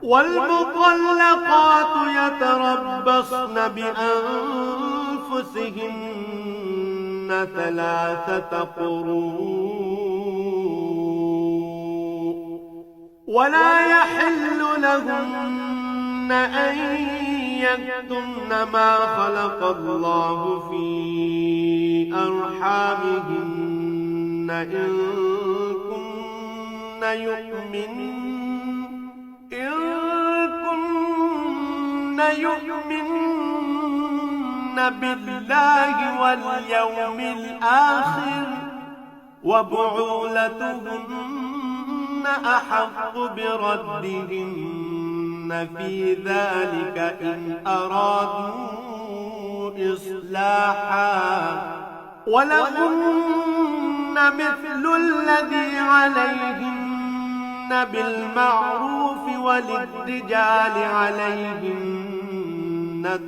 والمطلقات يتربصن بأنفسهن ثلاثة قروء ولا يحل لهن أن يكتمن ما خلق الله في أرحامهن إن كن يؤمن بالله واليوم الآخر وبعولتهن أحق بردهن في ذلك إن أرادوا إصلاحا ولهن مثل الذي عليهن بالمعروف وللرجال عليهن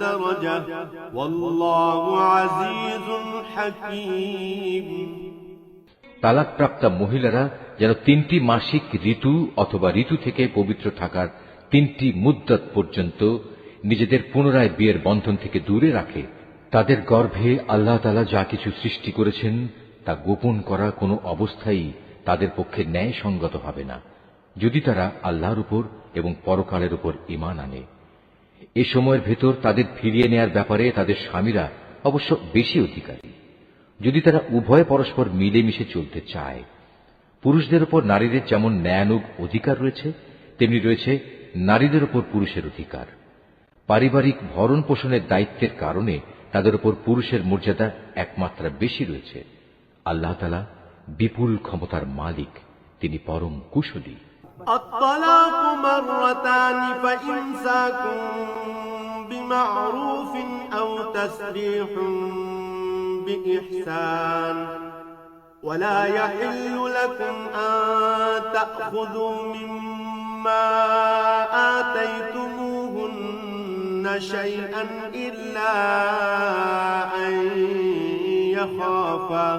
درجة والله عزيز حكيم। তালাকপ্রাপ্তা মহিলারা যেন 3টি মাসিক ঋতু অথবা ঋতু থেকে পবিত্র থাকার 3টি মুদ্দত পর্যন্ত নিজেদের পুনরায় বিয়ের বন্ধন থেকে দূরে রাখে। তাদের গর্ভে আল্লাহ তাআলা যা কিছু সৃষ্টি করেছেন তা গোপন করা কোনো অবস্থায় তাদের পক্ষে ন্যায়সঙ্গত হবে না, যদি তারা আল্লাহর উপর এবং পরকালের উপর ঈমান আনে। এ সময়ের ভেতর তাদের ফিরিয়ে নেয়ার ব্যাপারে তাদের স্বামীরা অবশ্য বেশি অধিকারী, যদি তারা উভয় পরস্পর মিলেমিশে চলতে চায়। পুরুষদের উপর নারীদের যেমন ন্যায়ানুগ অধিকার রয়েছে, তেমনি রয়েছে নারীদের উপর পুরুষের অধিকার। পারিবারিক ভরণ পোষণের দায়িত্বের কারণে তাদের উপর পুরুষের মর্যাদা একমাত্রা বেশি রয়েছে। আল্লাহ তাআলা বিপুল ক্ষমতার মালিক, তিনি পরম কুশলী। الطلاق مرتان فإمساك بمعروف أو تسريح بإحسان ولا يحل لكم أن تأخذوا مما آتيتموهن شيئا إلا أن يخافا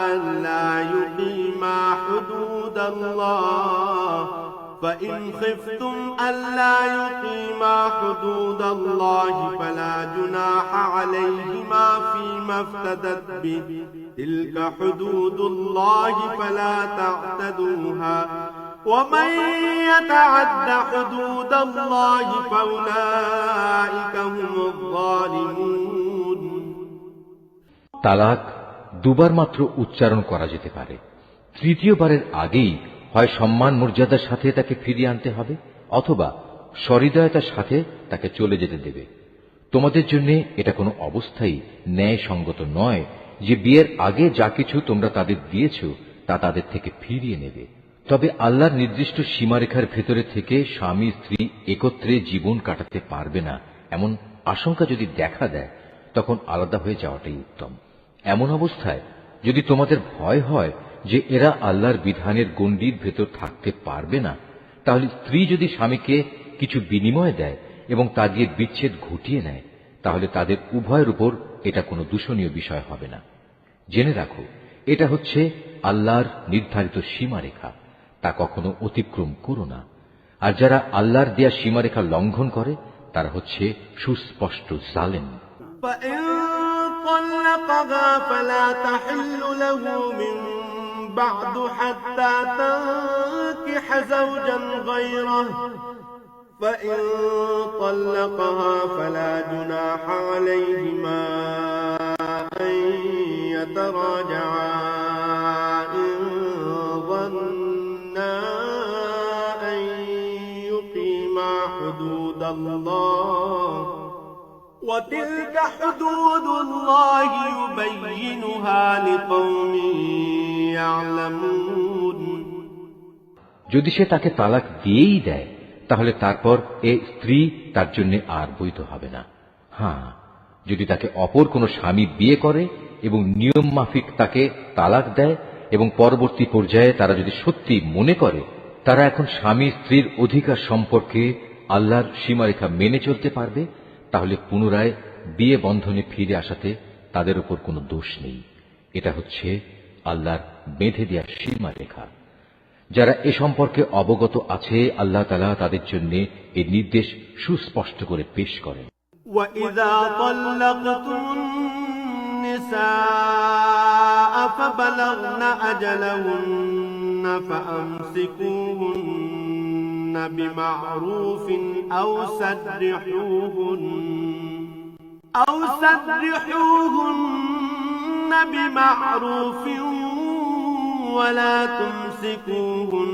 ألا يقيما حدود الله فإن خفتم ألا يقيما حدود الله فلا جناح عليهما فيما افتدت به تلك حدود الله فلا تعتدوها ومن يتعد حدود الله فأولئك هم الظالمون। তালাক দুবার মাত্র উচ্চারণ করা যেতে পারে। তৃতীয়বারের আগেই হয় সম্মান মর্যাদার সাথে তাকে ফিরিয়ে আনতে হবে অথবা সহৃদয়তার সাথে তাকে চলে যেতে দেবে। তোমাদের জন্য এটা কোনো অবস্থায় ন্যায়সঙ্গত নয় যে বিয়ের আগে যা কিছু তোমরা তাদের দিয়েছ তা তাদের থেকে ফিরিয়ে নেবে। তবে আল্লাহর নির্দিষ্ট সীমারেখার ভেতরে থেকে স্বামী স্ত্রী একত্রে জীবন কাটাতে পারবে না এমন আশঙ্কা যদি দেখা দেয়, তখন আলাদা হয়ে যাওয়াটাই উত্তম। এমন অবস্থায় যদি তোমাদের ভয় হয় যে এরা আল্লাহর বিধানের গণ্ডির ভেতর থাকতে পারবে না, তাহলে স্ত্রী যদি স্বামীকে কিছু বিনিময় দেয় এবং তা দিয়ে বিচ্ছেদ ঘটিয়ে নেয়, তাহলে তাদের উভয়ের উপর এটা কোনো দূষণীয় বিষয় হবে না। জেনে রাখো, এটা হচ্ছে আল্লাহর নির্ধারিত সীমারেখা, তা কখনো অতিক্রম করো না। আর যারা আল্লাহর দেয়া সীমারেখা লঙ্ঘন করে তারা হচ্ছে সুস্পষ্ট জালেম। طلقها فلا تحل له من بعد حتى تنكح زوجا غيره فإن طلقها فلا جناح عليهما أن يتراجعا إن ظنا أن يقيما حدود الله وتلك حدود الله يبينها لقوم يعلمون। যদি সে তাকে তালাক দিয়েই দেয়, তাহলে তারপর এ স্ত্রী তার জন্য আর বৈধ হবে না। হ্যাঁ, যদি তাকে অপর কোনো স্বামী বিয়ে করে এবং নিয়ম মাফিক তাকে তালাক দেয় এবং পরবর্তী পর্যায়ে তারা যদি সত্যি মনে করে তারা এখন স্বামী স্ত্রীর অধিকার সম্পর্কে আল্লাহর সীমারেখা মেনে চলতে পারবে, তাহলে পুনরায় বিয়ে বন্ধনে ফিরে আসাতে তাদের উপর কোনো দোষ নেই। এটা হচ্ছে আল্লাহর বেঁধে দেওয়া সীমারেখা। যারা এ সম্পর্কে অবগত আছে, আল্লাহ তাআলা তাদের জন্য এই নির্দেশ সুস্পষ্ট করে পেশ করেন। وَإِذَا طَلَّقْتُمُ النِّسَاءَ فَبَلَغْنَ أَجَلَهُنَّ فَأَمْسِكُوهُنَّ بِمَعْرُوفٍ أَوْ سَرِّحُوهُنَّ بِمَعْرُوفٍ وَلَا تُمْسِكُوهُنَّ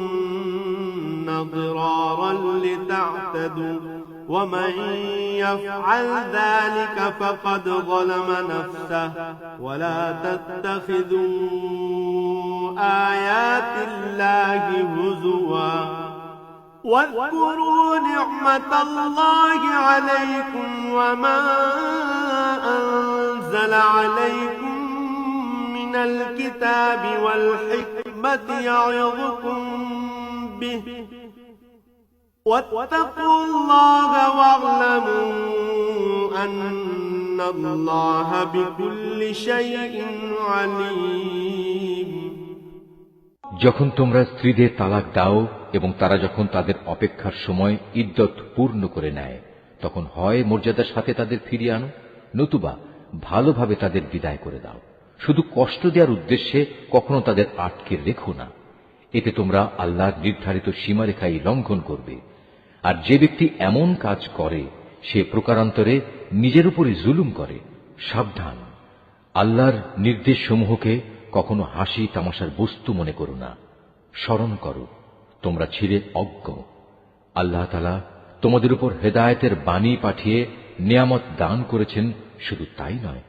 ضِرَارًا لِتَعْتَدُوا وَمَن يَفْعَلْ ذَلِكَ فَقَدْ ظَلَمَ نَفْسَهُ وَلَا تَتَّخِذُوا آيَاتِ اللَّهِ هُزُوًا وَاذْكُرُوا نِعْمَةَ اللَّهِ عَلَيْكُمْ وَمَا أَنزَلَ عَلَيْكُم مِّنَ الْكِتَابِ وَالْحِكْمَةِ يَعِظُكُم بِهِ وَاتَّقُوا اللَّهَ وَاعْلَمُوا أَنَّ اللَّهَ بِكُلِّ شَيْءٍ عَلِيمٌ। যখন তোমরা স্ত্রীদের তালাক দাও এবং তারা যখন তাদের অপেক্ষার সময় ইদ্যত পূর্ণ করে নেয়, তখন হয় মর্যাদার সাথে তাদের ফিরিয়ে আনো, নতুবা ভালোভাবে তাদের বিদায় করে দাও। শুধু কষ্ট দেওয়ার উদ্দেশ্যে কখনো তাদের আটকে রেখো না। এতে তোমরা আল্লাহর নির্ধারিত সীমারেখাই লঙ্ঘন করবে। আর যে ব্যক্তি এমন কাজ করে সে প্রকারান্তরে নিজের উপরই জুলুম করে। সাবধান, আল্লাহর নির্দেশসমূহকে কখনো হাসি তামাশার বস্তু মনে করো না। স্মরণ করো তোমরা ছিলে অজ্ঞ। আল্লাহ তাআলা তোমাদের উপর হেদায়েতের বাণী পাঠিয়ে নিয়ামত দান করেছেন। শুধু তাই নয়,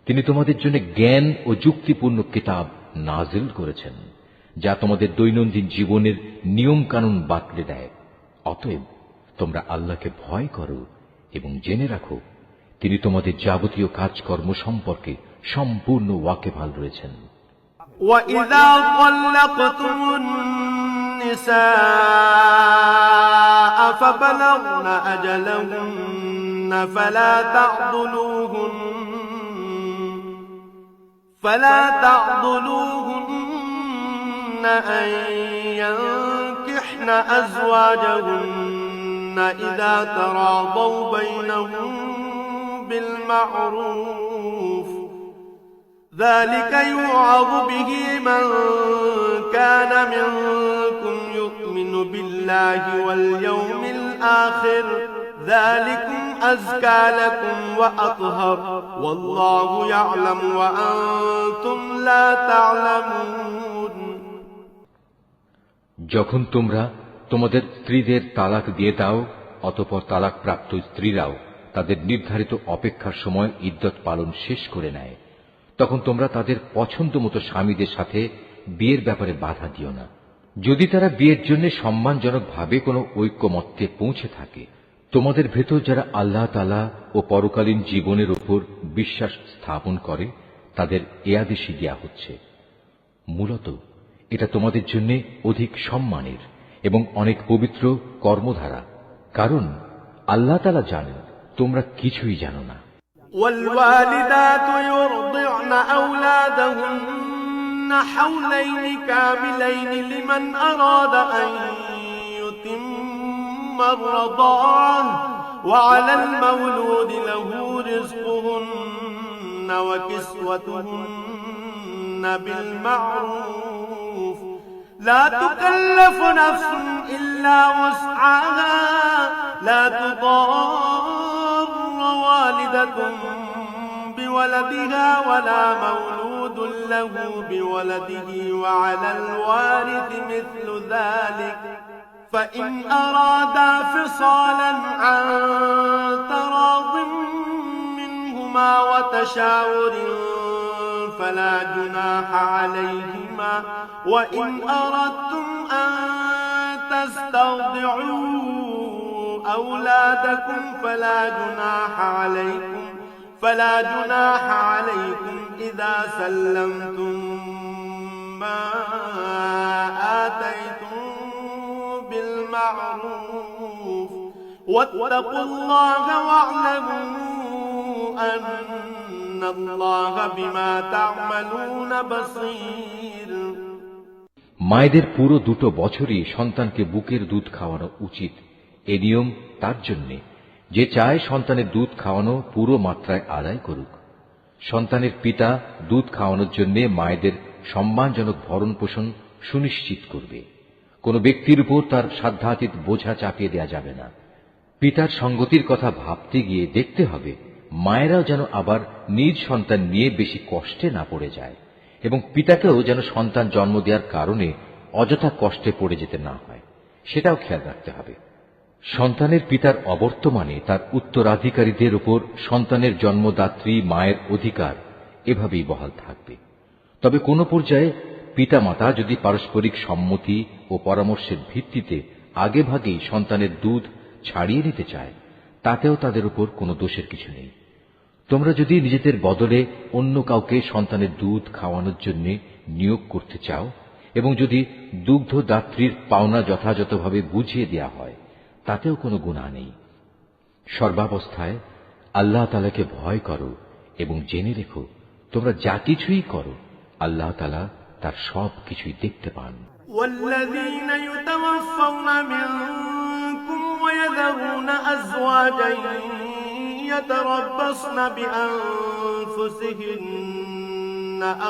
তিনি তোমাদের জন্য জ্ঞান ও যুক্তিপূর্ণ কিতাব নাজিল করেছেন, যা তোমাদের দৈনন্দিন জীবনের নিয়ম কানুন বাতলে দেয়। অতএব তোমরা আল্লাহকে ভয় করো এবং জেনে রাখো তিনি তোমাদের যাবতীয় কাজকর্ম সম্পর্কে সম্পূর্ণ ওয়াকিবহাল রয়েছেন। وَإِذَا طَلَّقْتُمُ النِّسَاءَ فَبَلَغْنَ أَجَلَهُنَّ فَلَا تَعْضُلُوهُنَّ أَن يَنكِحْنَ أَزْوَاجَهُنَّ إِذَا تَرَاضَوْا بَيْنَهُم بِالْمَعْرُوفِ ذَلِكَ يُوعَظُ بِهِ مَن كَانَ مِنكُمْ يُؤْمِنُ بِاللَّهِ وَالْيَوْمِ الْآخِرِ ذَلِكُمْ أَزْكَى لَكُمْ وَأَطْهَرُ وَاللَّهُ يَعْلَمُ وَأَنتُمْ لَا تَعْلَمُونَ। যখন তোমরা তোমাদের স্ত্রীদের তালাক দিয়ে দাও, অতঃপর তালাকপ্রাপ্ত স্ত্রীরাও তাদের নির্ধারিত অপেক্ষার সময় ইদ্যত পালন শেষ করে নেয়, তখন তোমরা তাদের পছন্দ মতো স্বামীদের সাথে বিয়ের ব্যাপারে বাধা দিও না। যদি তারা বিয়ের জন্য সম্মানজনকভাবে কোনো ঐক্যমত্যে পৌঁছে থাকে, তোমাদের ভেতর যারা আল্লাহ তাআলা ও পরকালীন জীবনের উপর বিশ্বাস স্থাপন করে তাদের এ আদেশই দেয়া হচ্ছে। মূলত এটা তোমাদের জন্য অধিক সম্মানের এবং অনেক পবিত্র কর্মধারা, কারণ আল্লাহ তাআলা জানেন তোমরা কিছুই জানো না। والوالدات يرضعن أولادهن حولين كاملين لمن أراد أن يتم الرضاعة وعلى المولود له رزقهن وكسوتهن بالمعروف لا تكلف نفس إلا وسعها لا تضار والدة بولدها ولا مولود له بولده وعلى الوارث مثل ذلك فإن أرادا فصالا عن تراض منهما وتشاور فلا جناح عليهما وإن أردتم أن تسترضعوا أولادكم فلا جناح عليكم إذا سلمتم ما آتيتم بالمعروف واتقوا الله واعلموا أن الله بما تعملون بصير মায়েদের পুরো 2 বছরই সন্তানকে বুকের দুধ খাওয়ানো উচিত। এই নিয়ম তার জন্যে যে চায় সন্তানের দুধ খাওয়ানো পুরো মাত্রায় আদায় করুক। সন্তানের পিতা দুধ খাওয়ানোর জন্য মায়েদের সম্মানজনক ভরণ পোষণ সুনিশ্চিত করবে। কোন ব্যক্তির উপর তার সাধ্যাতীত বোঝা চাপিয়ে দেওয়া যাবে না। পিতার সঙ্গতির কথা ভাবতে গিয়ে দেখতে হবে মায়েরাও যেন আবার নিজ সন্তান নিয়ে বেশি কষ্টে না পড়ে যায়, এবং পিতাকেও যেন সন্তান জন্ম দেওয়ার কারণে অযথা কষ্টে পড়ে যেতে না হয়, সেটাও খেয়াল রাখতে হবে। সন্তানের পিতার অবর্তমানে তার উত্তরাধিকারীদের উপর সন্তানের জন্মদাত্রী মায়ের অধিকার এভাবেই বহাল থাকবে। তবে কোন পর্যায়ে পিতামাতা যদি পারস্পরিক সম্মতি ও পরামর্শের ভিত্তিতে আগেভাগেই সন্তানের দুধ ছাড়িয়ে নিতে চায়, তাতেও তাদের উপর কোনো দোষের কিছু নেই। তোমরা যদি নিজেদের বদলে অন্য কাউকে সন্তানের দুধ খাওয়ানোর জন্য নিয়োগ করতে চাও, এবং যদি দুগ্ধদাত্রীর পাওনা যথাযথভাবে বুঝিয়ে দেয়া হয়, তাতেও কোনো গুনাহ নেই। সর্বাবস্থায় আল্লাহ তাআলাকে ভয় করো এবং জেনে রেখো তোমরা যা কিছুই করো আল্লাহ তাআলা তার সব কিছুই দেখতে পান। والذين يتوفون منكم ويذرون أزواجا يتربصن بأنفسهن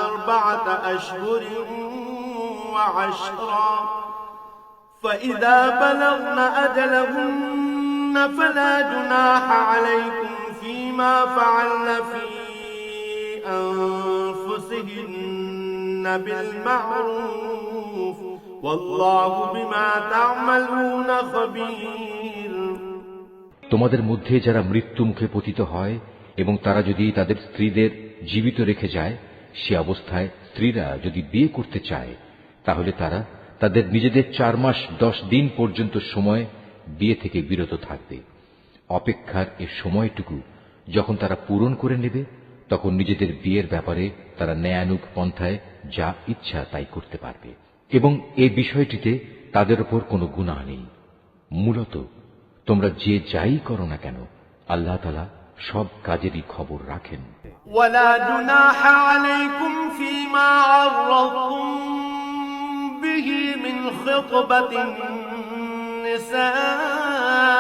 4 أشهر وعشرا فإذا بلغن أجلهن فلا جناح عليكم فيما فعلن في أنفسهن بالمعروف والله بما تعملون خبير। তোমাদের মধ্যে যারা মৃত্যু মুখে পতিত হয় এবং তারা যদি তাদের স্ত্রীদের জীবিত রেখে যায়, সে অবস্থায় স্ত্রীরা যদি বিয়ে করতে চায় তাহলে তারা তাদের নিজেদের 4 মাস 10 দিন পর্যন্ত সময় বিয়ে থেকে বিরত থাকবে। অপেক্ষার এ সময়টুকু যখন তারা পূরণ করে নেবে, তখন নিজেদের বিয়ের ব্যাপারে তারা ন্যায়ানুগ পন্থায় যা ইচ্ছা তাই করতে পারবে, এবং এই বিষয়টিতে তাদের উপর কোনো গুনাহ নেই। মূলত তোমরা যে যাই করো না কেন আল্লাহ তাআলা সব কাজেরই খবর রাখেন। ولا جناح عليكم فيما عرضتم به من خطبة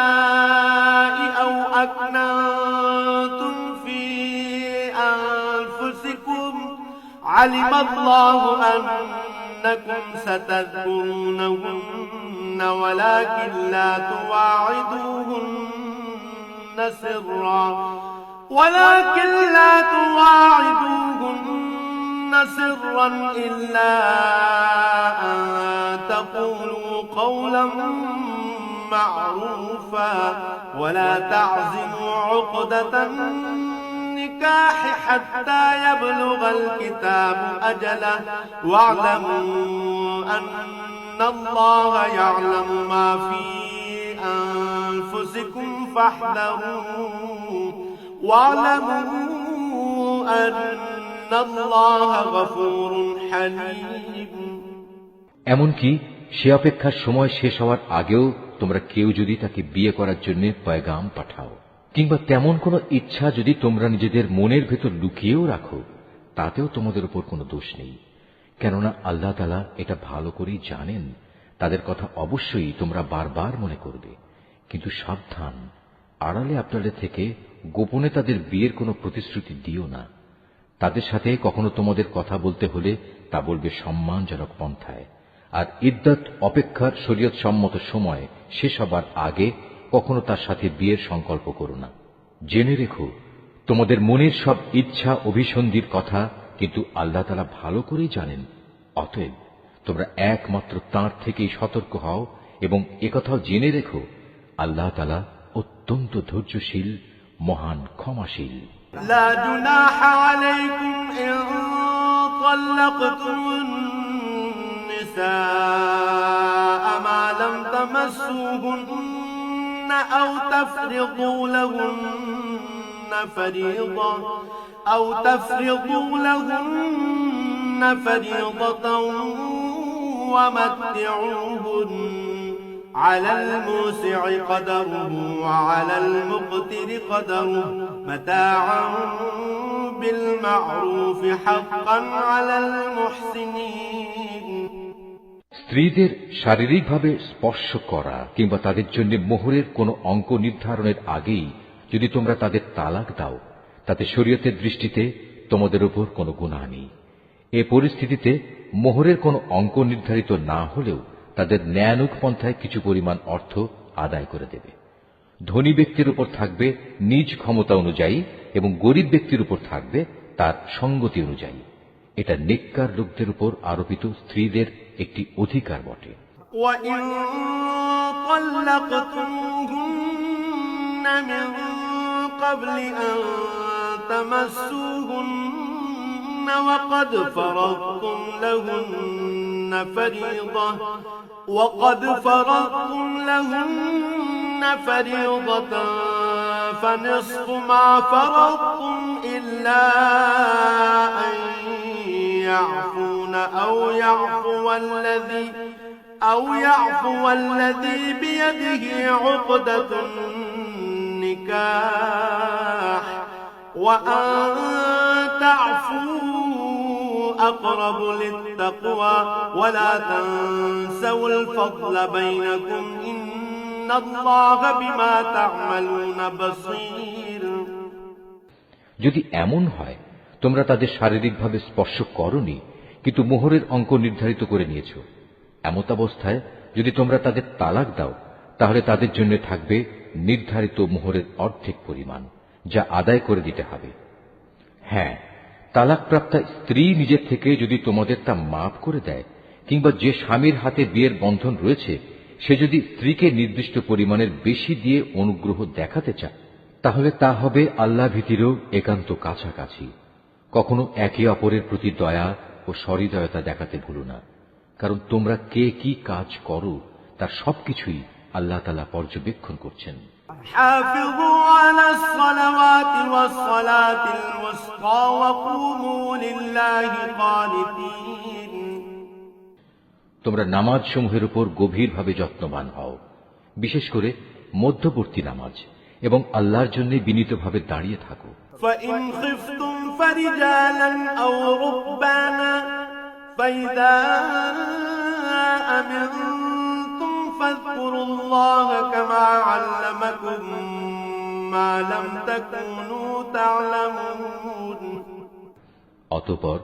النساء أو أكننتم في أنفسكم علم الله أنكم ستذكرونهن ولكن لا تواعدوهن سرا إلا أن تقولوا قولا معروفا ولا تعزموا عقدة النكاح حتى يبلغ الكتاب أجله واعلموا أن الله يعلم ما في أنفسكم فاحذروه واعلموا أن الله غفور حليم। এমনকি সে অপেক্ষার সময় শেষ হওয়ার আগেও তোমরা কেউ যদি তাকে বিয়ে করার জন্য পয়গাম পাঠাও, কিংবা তেমন কোনো ইচ্ছা যদি তোমরা নিজেদের মনের ভেতর লুকিয়েও রাখো, তাতেও তোমাদের উপর কোনো দোষ নেই, কেননা আল্লাহ তাআলা এটা ভালো করেই জানেন। তাদের কথা অবশ্যই তোমরা বারবার মনে করবে, কিন্তু সাবধান, আড়ালে আবডালে থেকে গোপনে তাদের বিয়ের কোনো প্রতিশ্রুতি দিও না। তাদের সাথে কখনো তোমাদের কথা বলতে হলে তা বলবে সম্মানজনক পন্থায়, আর ইদ্দত অপেক্ষার শরীয়ত সম্মত সময় শেষ হবার আগে কখনো তার সাথে বিয়ের সংকল্প করো না। জেনে রেখো তোমাদের মনের সব ইচ্ছা অভিসন্ধির কথা কিন্তু আল্লাহ তাআলা ভালো করেই জানেন। অতএব তোমরা একমাত্র তাঁর থেকেই সতর্ক হও এবং একথাও জেনে রেখো আল্লাহ তাআলা অত্যন্ত ধৈর্যশীল, মহান ক্ষমাশীল। لا جناح عليكم إن طلقتم النساء ما لم تمسوهن أو تفرضوا لهن فريضة ومتعوهن على الموسع قدره وعلى المقتر قدره متاعا بالمعروف حقا على المحسنين স্ত্রীদের শারীরিকভাবে স্পর্শ করা কিংবা তাদের জন্য মোহরের কোনো অঙ্ক নির্ধারণের আগেই যদি তোমরা তাদের তালাক দাও, তাতে শরীয়তের দৃষ্টিতে তোমাদের উপর কোনো গুনাহ নেই। এ পরিস্থিতিতে মোহরের কোনো অঙ্ক নির্ধারিত না হলেও তাদের ন্যায়ানুগ পন্থায় কিছু পরিমাণ অর্থ আদায় করে দেবে। ধনী ব্যক্তির উপর থাকবে নিজ ক্ষমতা অনুযায়ী এবং গরিব ব্যক্তির উপর থাকবে তার সঙ্গতি অনুযায়ী। এটা নেককার লোকদের উপর আরোপিত স্ত্রীদের একটি অধিকার বটে। وَإِن طَلَّقْتُمُوهُنَّ مِن قَبْلِ أَن تَمَسُّوهُنَّ وَقَدْ فَرَضْتُمْ لَهُنَّ فَرِيضَةً فَنِصْفُ مَا فَرَضْتُمْ إِلَّا أَن يَعْفُونَ أَوْ يَعْفُوَ الَّذِي بِيَدِهِ عُقْدَةُ النِّكَاحِ وَأَن تَعْفُوا أَقْرَبُ لِلتَّقْوَى وَلَا تَنسَوْا الْفَضْلَ بَيْنَكُمْ إِنَّ اللَّهَ بِمَا تَعْمَلُونَ بَصِيرٌ যদি এমন হয় তোমরা তাদের শারীরিকভাবে স্পর্শ করনি কিন্তু মোহরের অঙ্ক নির্ধারিত করে নিয়েছ, এমত অবস্থায় যদি তোমরা তাদের তালাক দাও তাহলে তাদের জন্য থাকবে নির্ধারিত মোহরের অর্ধেক পরিমাণ, যা আদায় করে দিতে হবে। হ্যাঁ, তালাকপ্রাপ্তা স্ত্রী নিজের থেকে যদি তোমাদের তা মাফ করে দেয় কিংবা যে স্বামীর হাতে বিয়ের বন্ধন রয়েছে সে যদি স্ত্রীকে নির্দিষ্ট পরিমাণের বেশি দিয়ে অনুগ্রহ দেখাতে চায় তাহলে তা হবে আল্লাহ ভীতিরও একান্ত কাছাকাছি। কখনো একে অপরের প্রতি দয়া ও সহৃদয়তা দেখাতে ভুলো না, কারণ তোমরা কে কি কাজ করো তার সবকিছুই আল্লাহ তাআলা পর্যবেক্ষণ করছেন। حافظوا على الصلوات والصلاة الوسطى وقوموا لله قانتين তোমরা নামাজ সমূহের উপর গভীরভাবে যত্নবান হও, বিশেষ করে মধ্যবর্তী নামাজ, এবং আল্লাহর জন্য বিনীতভাবে দাঁড়িয়ে থাকো। فإن خفتم فرجالا أو ركبانا فإذا أمنتم فاذكروا الله كما علمكم ما لم تكونوا تعلمون অতঃপর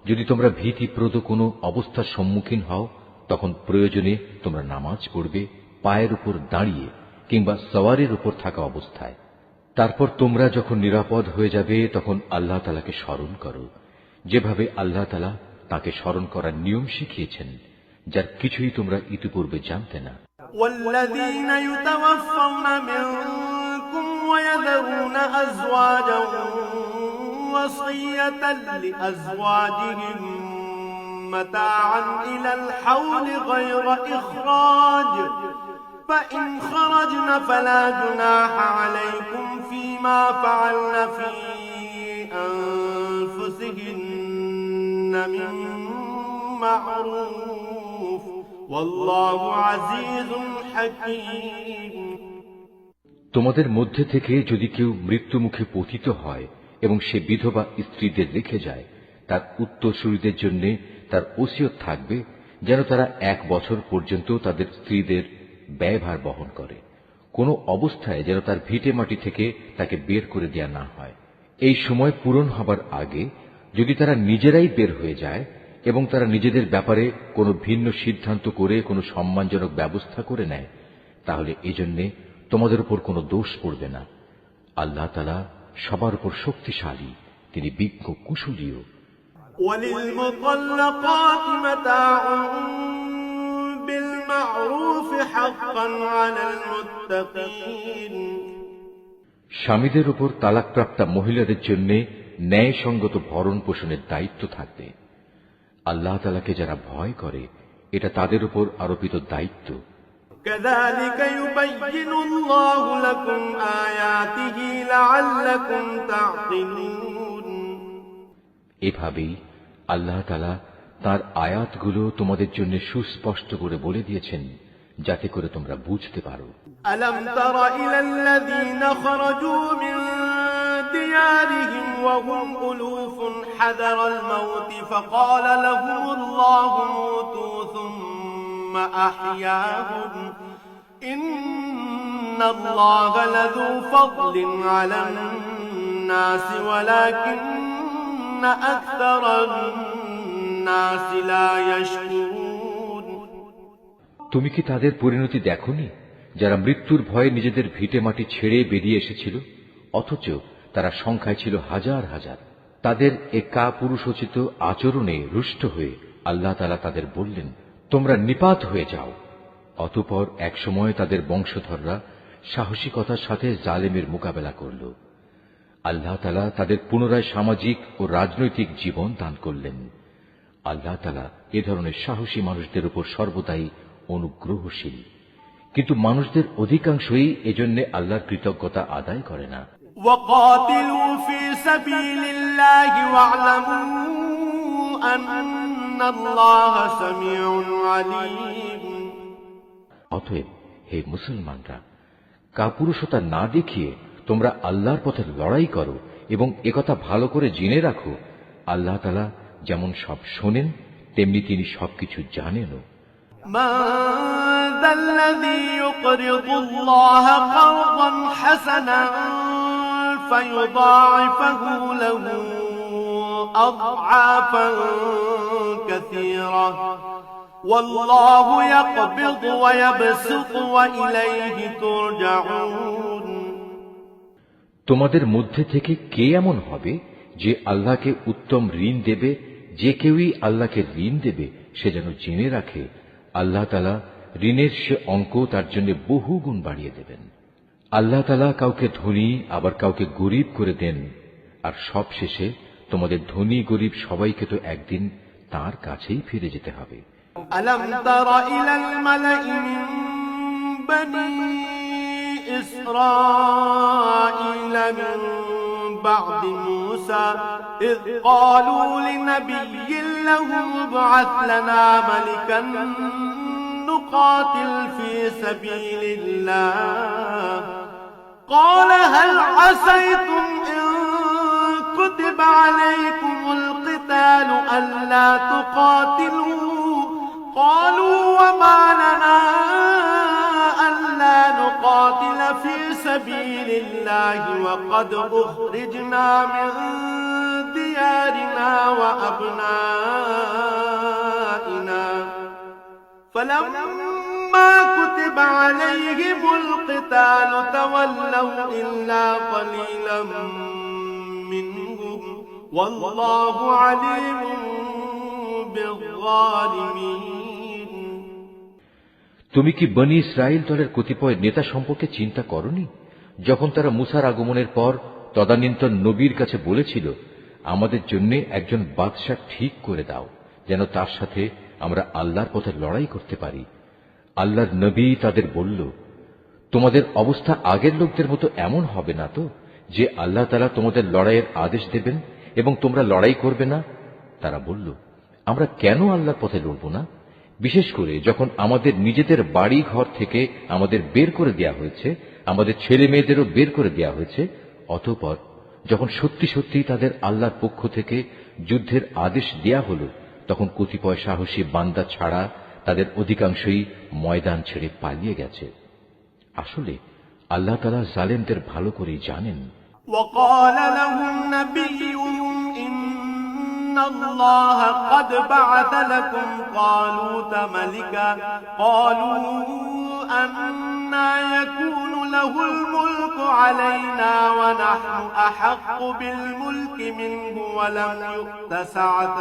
যদি তোমরা ভীতিপ্রদ কোনো অবস্থার সম্মুখীন হও তখন প্রয়োজনে তোমরা নামাজ পড়বে পায়ের উপর দাঁড়িয়ে কিংবা সওয়ারের উপর থাকা অবস্থায়। তারপর তোমরা যখন নিরাপদ হয়ে যাবে তখন আল্লাহ তাআলাকে স্মরণ করো, যেভাবে আল্লাহ তাআলা তাকে স্মরণ করার নিয়ম শিখিয়েছেন, যার কিছুই তোমরা ইতিপূর্বে জানতে না। والذين يتوفون منكم ويذرون أزواجا وصية لأزواجهم متاعا إلى الحول غير إخراج فإن خرجن فلا جناح عليكم فيما فعلن في أنفسهن من معروف والله عزيز حكيم তোমাদের মধ্যে থেকে যদি কেউ মৃত্যুমুখে পতিত হয় এবং সে বিধবা স্ত্রীদের রেখে যায়, তার উত্তরসূরিদের জন্য তার ওসিয়ত থাকবে যেন তারা 1 বছর পর্যন্ত তাদের স্ত্রীদের ব্যয়ভার বহন করে। কোনো অবস্থায় যেন তার ভিটে মাটি থেকে তাকে বের করে দেয়া না হয়। এই সময় পূরণ হবার আগে যদি তারা নিজেরাই বের হয়ে যায় এবং তারা নিজেদের ব্যাপারে কোনো ভিন্ন সিদ্ধান্ত করে কোনো সম্মানজনক ব্যবস্থা করে নেয়, তাহলে এজন্যে তোমাদের উপর কোনো দোষ পড়বে না। আল্লাহ তাআলা সবার উপর শক্তিশালী, তিনি বিজ্ঞ কুশলীও। وللمطلقات متاع بالمعروف حقا على المتقين স্বামীদের উপর তালাকপ্রাপ্তা মহিলাদের জন্য ন্যায়সঙ্গত ভরণ পোষণের দায়িত্ব থাকবে। আল্লাহ তাআলাকে যারা ভয় করে এটা তাদের উপর আরোপিত দায়িত্ব। كذلك يبين الله لكم آياته لعلكم تعقلون এভাবেই আল্লাহ তাআলা তার আয়াতগুলো তোমাদের জন্য সুস্পষ্ট করে বলে দিয়েছেন যাতে করে তোমরা বুঝতে পারো। ألم تر إلى الذين خرجوا من ديارهم وهم ألوف حذر الموت فقال لهم الله موتوا ثم أحياهم إن الله لذو فضل على الناس ولكن أكثر الناس لا يشكرون তুমি কি তাদের পরিণতি দেখোনি যারা মৃত্যুর ভয়ে নিজেদের ভিটে মাটি ছেড়ে বেরিয়ে এসেছিল, অথচ তারা সংখ্যায় ছিল হাজার হাজার। তাদের এ কাপুরুষোচিত আচরণে রুষ্ট হয়ে আল্লাহ তাআলা তাদের বললেন, তোমরা নিপাত হয়ে যাও। অতঃপর একসময় তাদের বংশধররা সাহসিকতার সাথে জালেমের মোকাবেলা করল। আল্লাহ তাআলা তাদের পুনরায় সামাজিক ও রাজনৈতিক জীবন দান করলেন। আল্লাহ তাআলা এ ধরনের সাহসী মানুষদের উপর সর্বদাই অনুগ্রহশীল, কিন্তু মানুষদের অধিকাংশই এজন্য আল্লাহর কৃতজ্ঞতা আদায় করে না। وقاتلوا في سبيل الله واعلموا أن الله سميع عليم অতএব হে মুসলমানরা, কাপুরুষতা না দেখিয়ে তোমরা আল্লাহর পথে লড়াই করো এবং একথা ভালো করে জেনে রাখো, আল্লাহ তাআলা যেমন সব শোনেন তেমনি তিনি সবকিছু জানেনও। من ذا الذي يقرض الله قرضا حسنا فيضاعفه له أضعافا كثيرة والله يقبض ويبسط وإليه ترجعون তোমাদের মধ্যে থেকে কে এমন হবে যে আল্লাহকে উত্তম ঋণ দেবে? যে কেউই আল্লাহকে ঋণ দেবে সে যেন জেনে রাখে আল্লাহ তাআলা ঋণের সে অঙ্ক তার জন্য বহু গুণ বাড়িয়ে দেবেন। আল্লাহ তাআলা কাউকে ধনী আবার কাউকে গরীব করে দেন, আর সব শেষে তোমাদের ধনী গরীব সবাইকে তো একদিন তার কাছেই ফিরে যেতে হবে। ألم تر إلى الملأ من بني إسرائيل من بعد موسى إذ قالوا لنبي له ابعث لنا ملكا نقاتل في سبيل الله قال هل عسيتم إن كتب عليكم القتال ألا تقاتلوا قالوا وما لنا ألا نقاتل في سبيل الله وقد أخرجنا من ديارنا وأبنائنا فلما كتب عليهم القتال تولوا إلا قليلا منهم والله عليم بالظالمين তুমি কি বনী ইসরাইল দলের কতিপয় নেতা সম্পর্কে চিন্তা করনি, যখন তারা মুসার আগমনের পর তদানীন্তন নবীর কাছে বলেছিল, আমাদের জন্য একজন বাদশা ঠিক করে দাও যেন তার সাথে আমরা আল্লাহর পথে লড়াই করতে পারি। আল্লাহর নবী তাদের বলল, তোমাদের অবস্থা আগের লোকদের মতো এমন হবে না তো যে আল্লাহ তাআলা তোমাদের লড়াইয়ের আদেশ দেবেন এবং তোমরা লড়াই করবে না? তারা বলল, আমরা কেন আল্লাহর পথে লড়ব না, বিশেষ করে যখন আমাদের নিজেদের বাড়ি ঘর থেকে আমাদের বের করে দেয়া হয়েছে, আমাদের ছেলে মেয়েদেরও বের করে দেয়া হয়েছে। অতঃপর যখন সত্যি সত্যি তাদের আল্লাহর পক্ষ থেকে যুদ্ধের আদেশ দেয়া হল, তখন কতিপয় সাহসী বান্দা ছাড়া তাদের অধিকাংশই ময়দান ছেড়ে পালিয়ে গেছে। আসলে আল্লাহ তাআলা জালেমদের ভালো করেই জানেন। وقال لهم نبيهم إن الله قد بعث لكم طالوت ملكا قالوا أنى يكون له الملك علينا ونحن أحق بالملك منه ولم يؤت سعة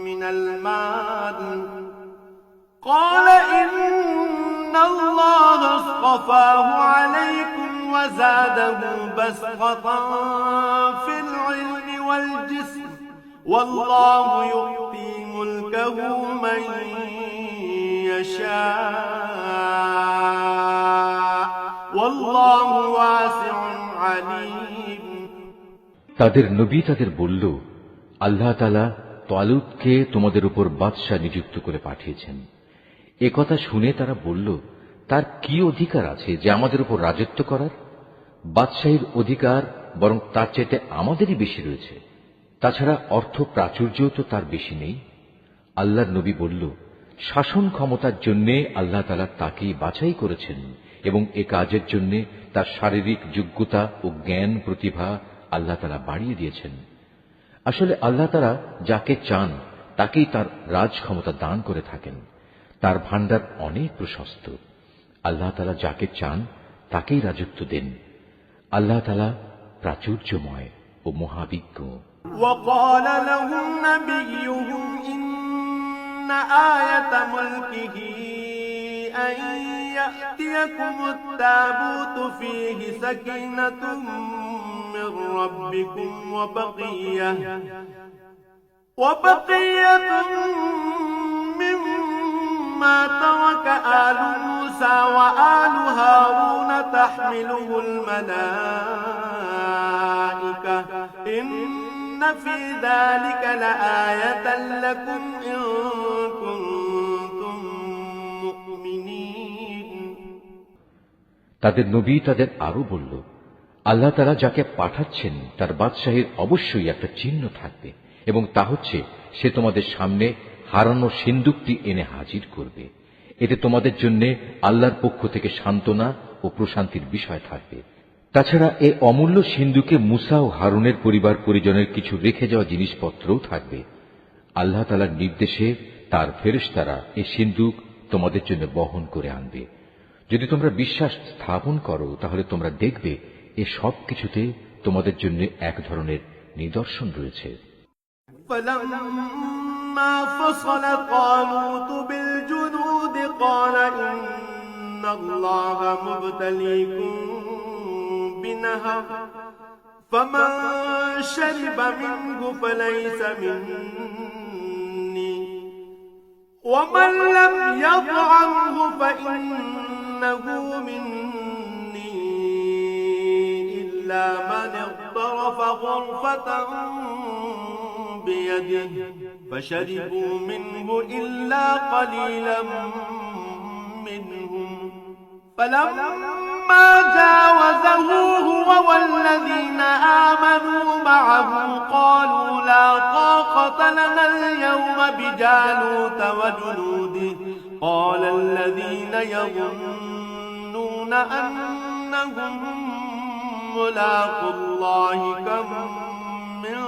من المال قال إن الله اصطفاه عليكم وزاده بسطة في العلم والجسم والله يؤتي ملكه من يشاء والله واسع عليم তাদের নবী তাদের বলল, আল্লাহ তাআলা তালুতকে তোমাদের উপর বাদশা নিযুক্ত করে পাঠিয়েছেন। একথা শুনে তারা বলল, তার কি অধিকার আছে যে আমাদের উপর রাজত্ব করার? বাদশাহীর অধিকার বরং তার চাইতে আমাদেরই বেশি রয়েছে। তাছাড়া অর্থ প্রাচুর্যও তো তার বেশি নেই। আল্লাহর নবী বলল, শাসন ক্ষমতার জন্য আল্লাহ তাআলা তাকেই বাছাই করেছেন এবং এ কাজের জন্য তার শারীরিক যোগ্যতা ও জ্ঞান প্রতিভা আল্লাহ তাআলা বাড়িয়ে দিয়েছেন। আসলে আল্লাহ তাআলা যাকে চান তাকেই তার রাজ ক্ষমতা দান করে থাকেন। তার ভান্ডার অনেক প্রশস্ত। আল্লাহ তাআলা যাকে চান তাকেই রাজত্ব দেন। আল্লাহ তাআলা প্রাচুর্যময় ও মহাবিজ্ঞ। وقال لهم نبيهم إن آية ملكه أن يأتيكم التابوت فيه سكينة من ربكم وبقية مما ترك آل موسى وآل هارون تحمله الملائكة إن في ذلك لآية لكم إن كنتم مؤمنين। তাদের নবী তাদের আরো বলল, আল্লাহ তাআলা যাকে পাঠাচ্ছেন তার বাদশাহীর অবশ্যই একটা চিহ্ন থাকবে এবং তা হচ্ছে সে তোমাদের সামনে হারানো সিন্দুকটি এনে হাজির করবে। এতে তোমাদের জন্য আল্লাহর পক্ষ থেকে সান্ত্বনা ও প্রশান্তির বিষয় থাকবে। তাছাড়া এ অমূল্য সিন্ধুকে মুসা ও হারুনের পরিবার পরিজনের কিছু রেখে যাওয়া জিনিসপত্রও থাকবে। আল্লাহ তাআলার নির্দেশে তার ফেরেশতারা এই সিন্ধুক তোমাদের জন্য বহন করে আনবে। যদি তোমরা বিশ্বাস স্থাপন করো তাহলে তোমরা দেখবে এ সব কিছুতে তোমাদের জন্য এক ধরনের নিদর্শন রয়েছে। فلما فصل طالوت بالجنود قال إن الله مبتليكم بنهر فمن شرب منه فليس مني ومن لم يطعمه فإنه مني إلا من اغترف غرفة بيده فشربوا منه إلا قليلا منهم فلما جاوزه هو والذين آمنوا معه قالوا لا طاقة لنا اليوم بجالوت وجنوده قال الذين يظنون أنهم ملاقوا الله كم من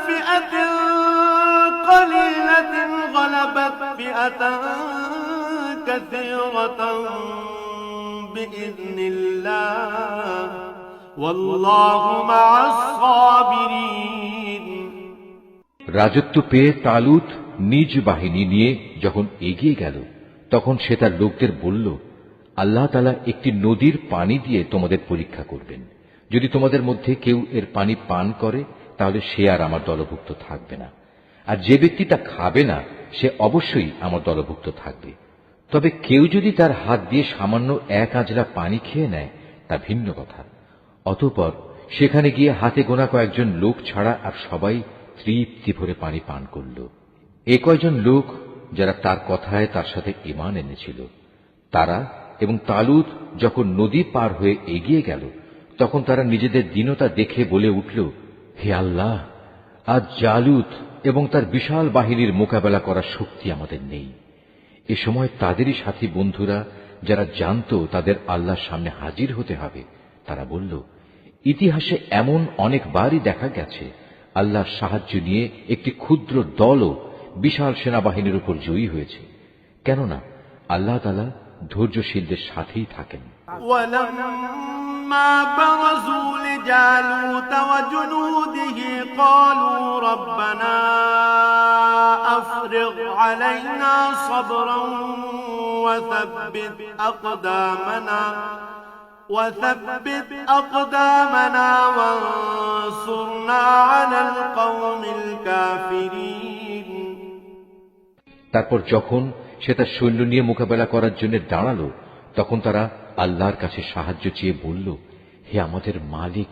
فئة قليلة غلبت فئة كثيرة بإذن الله والله مع الصابرين। রাজত্ব পেয়ে তালুত নিজ বাহিনী নিয়ে যখন এগিয়ে গেল তখন সে তার লোকদের বলল, আল্লাহ তাআলা একটি নদীর পানি দিয়ে তোমাদের পরীক্ষা করবেন। যদি তোমাদের মধ্যে কেউ এর পানি পান করে তাহলে সে আর আমার দলভুক্ত থাকবে না, আর যে ব্যক্তি তা খাবে না সে অবশ্যই আমার দলভুক্ত থাকবে। তবে কেউ যদি তার হাত দিয়ে সামান্য এক আঁজলা পানি খেয়ে নেয় তা ভিন্ন কথা। অতঃপর সেখানে গিয়ে হাতে গোনা কয়েকজন লোক ছাড়া আর সবাই তৃপ্তি ভরে পানি পান করল। এ কয়জন লোক যারা তার কথায় তার সাথে ঈমান এনেছিল। তারা এবং তালুত যখন নদী পার হয়ে এগিয়ে গেল তখন তারা নিজেদের দীনতা দেখে বলে উঠল, হে আল্লাহ, আজ জালুত এবং তার বিশাল বাহিনীর মোকাবেলা করার শক্তি আমাদের নেই। এ সময় তাদেরই সাথী বন্ধুরা যারা জানত তাদের আল্লাহর সামনে হাজির হতে হবে তারা বলল, ইতিহাসে এমন অনেকবারই দেখা গেছে আল্লাহর সাহায্য নিয়ে একটি ক্ষুদ্র দলও বিশাল সেনাবাহিনীর উপর জয়ী হয়েছে। কেননা আল্লাহ তাআলা ধৈর্যশীলদের সাথেই থাকেন। ولما برزوا لجالوت وجنوده قالوا ربنا أفرغ علينا صبرا وثبت أقدامنا وانصرنا على القوم الكافرين। তারপর যখন সে তার সৈন্য নিয়ে মোকাবেলা করার জন্য দাঁড়ালো তখন তারা আল্লাহর কাছে সাহায্য চেয়ে বলল, হে আমাদের মালিক,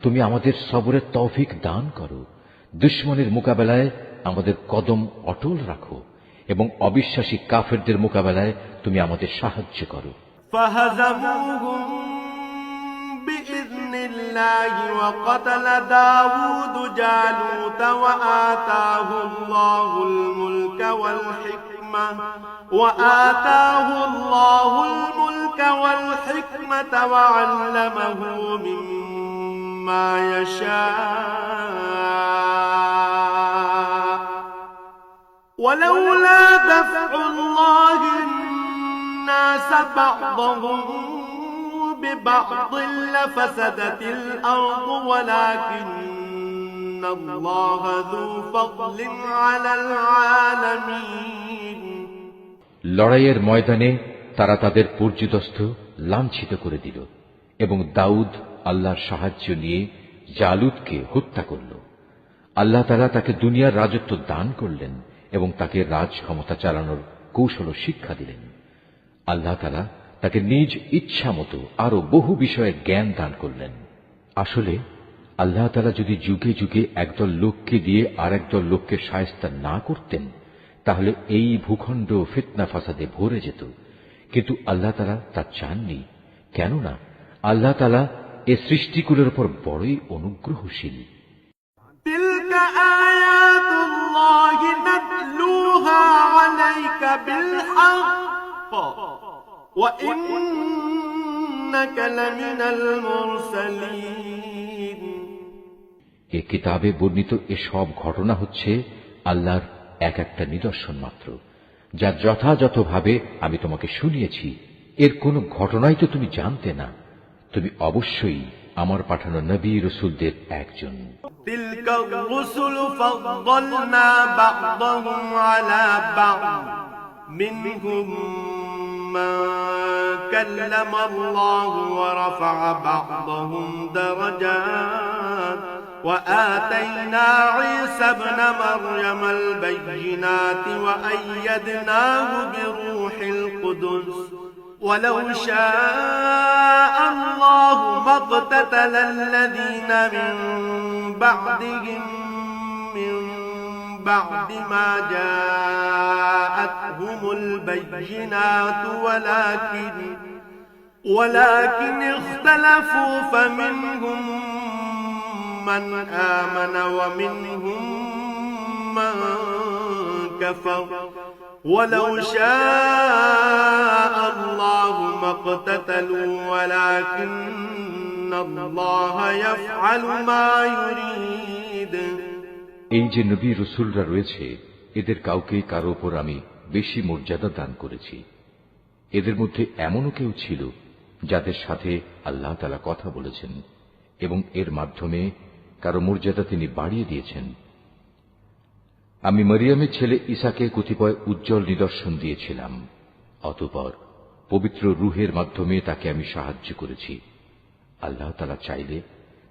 তুমি আমাদের সবরের তৌফিক দান করো, দুশমনের মোকাবেলায় আমাদের কদম অটল রাখো এবং অবিশ্বাসী কাফেরদের মোকাবেলায় তুমি আমাদের সাহায্য করো। فهزموهم بإذن الله وقتل داود جالوت وآتاه الله الملك وعلمه مما يشاء ولولا دفع الله الناس بعضهم ببعض لفسدت الأرض ولكن الله ذو فضل على العالمين লড়াইয়ের ময়দানে তারা তাদের পর্যুদস্ত লাঞ্ছিত করে দিল এবং দাউদ আল্লাহর সাহায্য নিয়ে জালুতকে হত্যা করল। আল্লাহ তাআলা তাকে দুনিয়ার রাজত্ব দান করলেন এবং তাকে রাজ ক্ষমতা চালানোর কৌশল শিক্ষা দিলেন। আল্লাহ তাআলা তাকে নিজ ইচ্ছা মতো আরো বহু বিষয়ে জ্ঞান দান করলেন। আসলে আল্লাহ তাআলা যদি যুগে যুগে একদল লোককে দিয়ে আর একদল লোককে শায়েস্তা না করতেন তাহলে এই ভূখণ্ড ফিতনা ফাসাদে ভরে যেত, কিন্তু আল্লাহ তাআলা তা চাননি। কেননা আল্লাহ তাআলা এ সৃষ্টিকুলের উপর বড়ই অনুগ্রহশীল। তিলকা আয়াতুল্লাহি নাতলুহা আলাইকা বিল হক ওয়া ইন্নাকা লামিনাল মুরসালিন। এ কিতাবে বর্ণিত এসব ঘটনা হচ্ছে আল্লাহর এক একটা নিদর্শন মাত্র, যা যথাযথভাবে আমি তোমাকে শুনিয়েছি। এর কোনো ঘটনাই তো তুমি জানতে না, তুমি অবশ্যই আমার পাঠানো নবী রাসূলদের একজন। তিলকা রুসুলু ফাদ্দালনা বা'দাহুম আলা বা'দ মিনহুম মান কাল্লামা আল্লাহু ওয়া রাফা'a বা'দাহুম দারাজাত وآتينا عيسى ابن مريم البينات وأيدناه بروح القدس ولو شاء الله ما اقتتل الذين من بعدهم من بعد ما جاءتهم البينات ولكن اختلفوا فمنهم من آمن ومنهم من كفر ولو شاء الله ما اقتتلوا ولكن الله يفعل ما يريد। এই যে নবী রাসূলরা রয়েছে, এদের কাউকে কারো উপর আমি বেশি মর্যাদা দান করেছি। এদের মধ্যে এমনও কেউ ছিল যাদের সাথে আল্লাহ তাআলা কথা বলেছেন এবং এর মাধ্যমে কারো মর্যাদা তিনি বাড়িয়ে দিয়েছেন। আমি মরিয়মের ছেলে ঈসাকে কতিপয় উজ্জ্বল নিদর্শন দিয়েছিলাম, অতঃপর পবিত্র রূহের মাধ্যমে তাকে আমি সাহায্য করেছি। আল্লাহ তাআলা চাইলে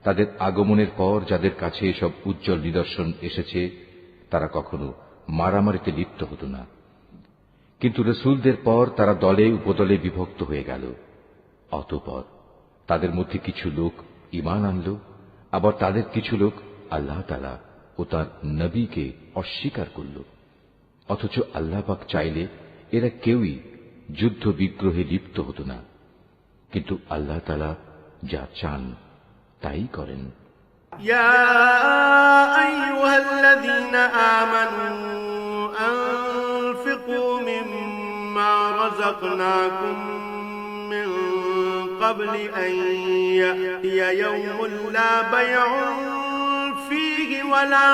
তাদের আগমনের পর যাদের কাছে এসব উজ্জ্বল নিদর্শন এসেছে তারা কখনো মারামারিতে লিপ্ত হতো না, কিন্তু রাসূলদের পর তারা দলে উপদলে বিভক্ত হয়ে গেল। অতঃপর তাদের মধ্যে কিছু লোক ঈমান আনল, আবার তাদের কিছু লোক আল্লাহ তাআলা ও তার নবীকে অস্বীকার করল। অথচ আল্লাহ পাক চাইলে এরা কেউই যুদ্ধ বিগ্রহে লিপ্ত হতো না, কিন্তু আল্লাহ তাআলা যা চান তাই করেন। ইয়া আইয়ুহাল্লাযীনা আমানু আনফিকু মিম্মা রাযাকনাকুম মিন ক্বাবলি আন ইয়াতিয়া ইয়াওমুন লা বাই'উন ফীহি ওয়ালা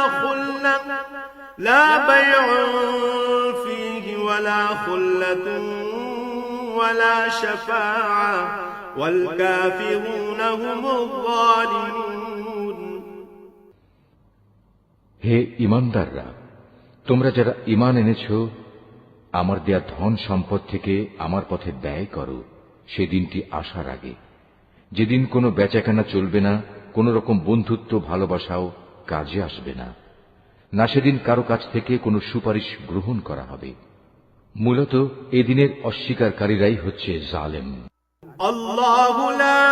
খুল্লাতুন ওয়ালা শাফাআ ওয়াল কাফিরুনা হুমুয যালিমুন। হে ঈমানদাররা, তোমরা যারা ঈমান এনেছ, আমার দেয়া ধন সম্পদ থেকে আমার পথে ব্যয় করো সেদিনটি আসার আগে, যেদিন কোনো বেচাকেনা চলবে না, কোন রকম বন্ধুত্ব ভালোবাসাও কাজে আসবে না, না সেদিন কারো কাছ থেকে কোনো সুপারিশ গ্রহণ করা হবে। মূলত এদিনের অস্বীকারীরাই হচ্ছে জালেম। আল্লাহু লা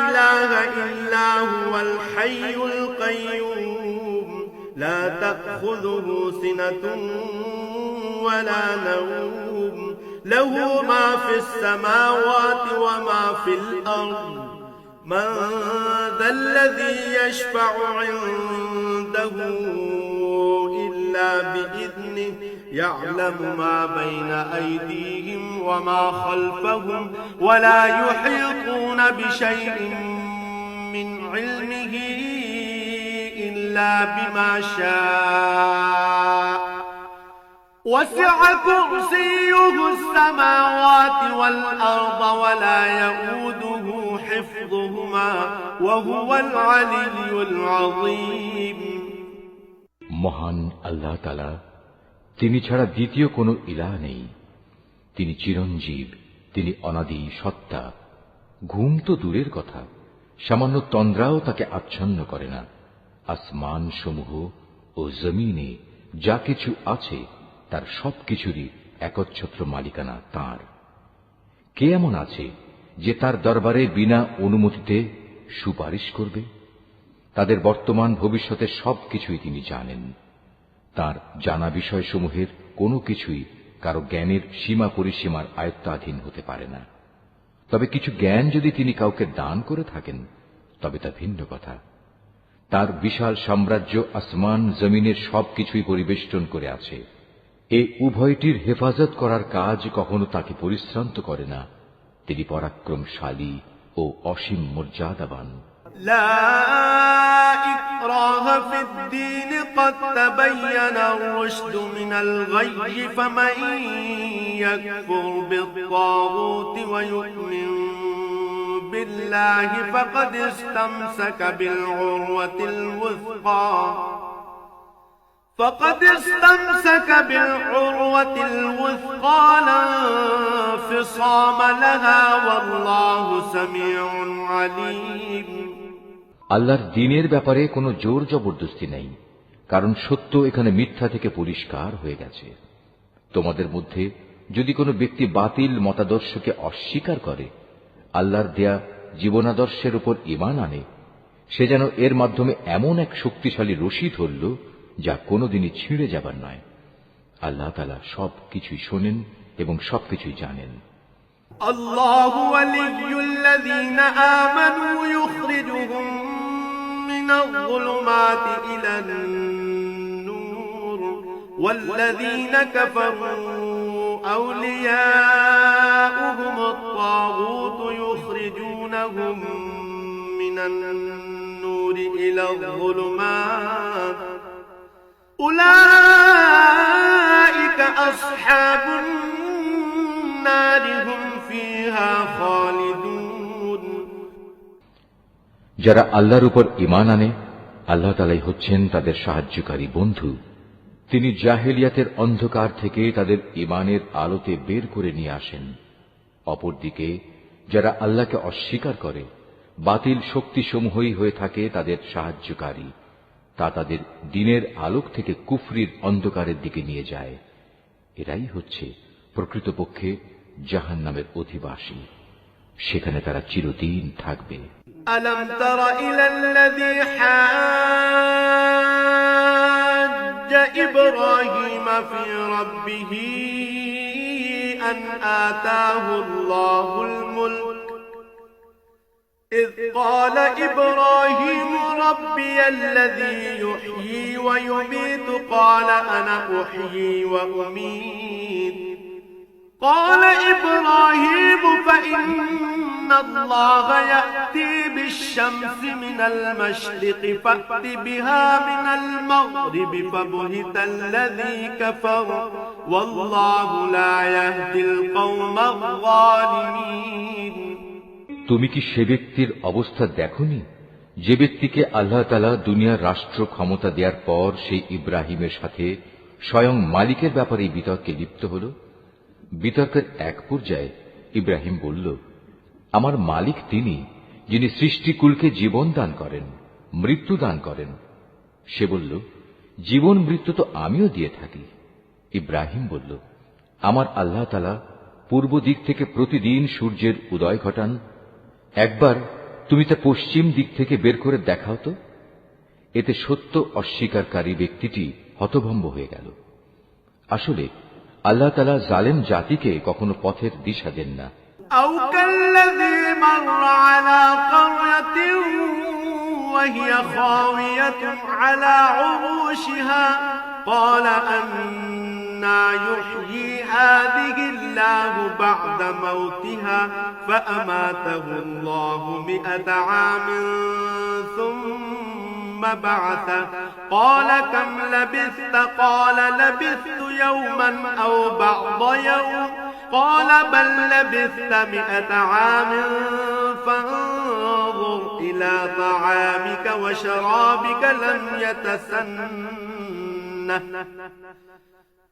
ইলাহা ইল্লা হুয়াল হাইয়ুল কাইয়্যুম লা তাখুযুহু সিনাতুন ওয়ালা নাওম له ما في السماوات وما في الأرض من ذا الذي يشفع عنده إلا بإذنه يعلم ما بين أيديهم وما خلفهم ولا يحيطون بشيء من علمه إلا بما شاء وسع كرسيه السماوات والأرض ولا يؤوده حفظهما وهو العلي العظيم মহান আল্লাহ তাআলা, তিনি ছাড়া দ্বিতীয় কোনো ইলাহ নেই। তিনি চিরঞ্জীব, তিনি অনাদি সত্তা। ঘুম তো দূরের কথা, সামান্য তন্দ্রাও তাকে আচ্ছন্ন করে না। আসমান সমূহ ও জমিনে যা কিছু আছে তার সবকিছুরই একচ্ছত্র মালিকানা তাঁর। কে এমন আছে যে তার দরবারে বিনা অনুমতিতে সুপারিশ করবে? তাদের বর্তমান ভবিষ্যতের সবকিছুই তিনি জানেন। তার জানা বিষয়সমূহের কোনো কিছুই কারো জ্ঞানের সীমা পরিসীমার আয়ত্তাধীন হতে পারে না। তবে কিছু জ্ঞান যদি তিনি কাউকে দান করে থাকেন তবে তা ভিন্ন কথা। তার বিশাল সাম্রাজ্য আসমান জমিনের সবকিছুই পরিবেষ্টন করে আছে। এই উভয়টির হেফাজত করার কাজ কখনো তাকে পরিশ্রান্ত করে না। তিনি পরাক্রমশালী ও অসীম মর্যাদাবান। لا إكراه في الدين قد تبين الرشد من الغي فمن يكفر بالطاغوت ويؤمن بالله فقد استمسك بالعروة الوثقى لا انفصام لها والله سميع عليم আল্লাহর দ্বীনের ব্যাপারে কোনো জোর জবরদস্তি নেই, কারণ সত্য এখানে মিথ্যা থেকে পরিষ্কার হয়ে গেছে। তোমাদের মধ্যে যদি কোনো ব্যক্তি বাতিল মতাদর্শকে অস্বীকার করে, আল্লাহর দেয়া জীবনাদর্শের উপর ঈমান আনে, সে যেন এর মাধ্যমে এমন এক শক্তিশালী রশি ধরল যা কোনোদিনই ছিঁড়ে যাবার নয়। আল্লাহ তাআলা সবকিছুই শোনেন এবং সবকিছুই জানেন। আল্লাহু ওয়ালিয়্যুল্লাযীনা আমানু ইউখরিজুহুম মিনাল যুলুমাতি ইলান নূর ওয়াল্লাযীনা কাফারু আউলিয়াউহুমুত তাগুত ইউখরিজুনাহুম মিনান নূরি ইলাল যুলুমাত উলাইকা আসহাবুন নার হুম ফিহা খালিদুন। যারা আল্লাহর উপর ঈমান আনে, আল্লাহ তাআলাই হচ্ছেন তাদের সাহায্যকারী বন্ধু। তিনি জাহেলিয়াতের অন্ধকার থেকে তাদের ঈমানের আলোতে বের করে নিয়ে আসেন। অপরদিকে যারা আল্লাহকে অস্বীকার করে, বাতিল শক্তিসমূহই হয়ে থাকে তাদের সাহায্যকারী। তা তাদের দ্বীনের আলোক থেকে কুফরির অন্ধকারের দিকে নিয়ে যায়। এরাই হচ্ছে প্রকৃতপক্ষে জাহান্নামের অধিবাসী, সেখানে তারা চিরদিন থাকবে। আলম তারা ইলাল্লাযী হাজ্জা ইব্রাহিম ফি রাব্বিহি আন আতাহু আল্লাহুল মুলক إذ قال إبراهيم ربي الذي يحيي ويميت قال أنا أحيي وأميت قال إبراهيم فإن الله يأتي بالشمس من المشرق فأت بها من المغرب فبهت الذي كفر والله لا يهدي القوم الظالمين। তুমি কি সে ব্যক্তির অবস্থা দেখোনি যে ব্যক্তিকে আল্লাহ তাআলা দুনিয়ার রাষ্ট্র ক্ষমতা দেওয়ার পর সেই ইব্রাহিমের সাথে স্বয়ং মালিকের ব্যাপারে বিতর্কে লিপ্ত হল? বিতর্কের এক পর্যায়ে ইব্রাহিম বলল, আমার মালিক তিনি যিনি সৃষ্টিকুলকে জীবন দান করেন, মৃত্যু দান করেন। সে বলল, জীবন মৃত্যু তো আমিও দিয়ে থাকি। ইব্রাহিম বলল, আমার আল্লাহ তাআলা পূর্ব দিক থেকে প্রতিদিন সূর্যের উদয় ঘটান, একবার তুমি তা পশ্চিম দিক থেকে বের করে দেখাও তো। এতে সত্য অস্বীকারী ব্যক্তিটি হতভম্ব হয়ে গেল। আসলে আল্লাহ তাআলা জালেম জাতিকে কখনো পথের দিশা দেন না। أو كالذي مر على قرية وهي خاوية على عروشها قال أنى يحيي هذه الله بعد موتها فأماته الله 100 عام ثم بعثه قال كم لبثت قال لبثت يوما أو بعض يوم قال بل لبثت 100 عام فانظر إلى طعامك وشرابك لم يتسنه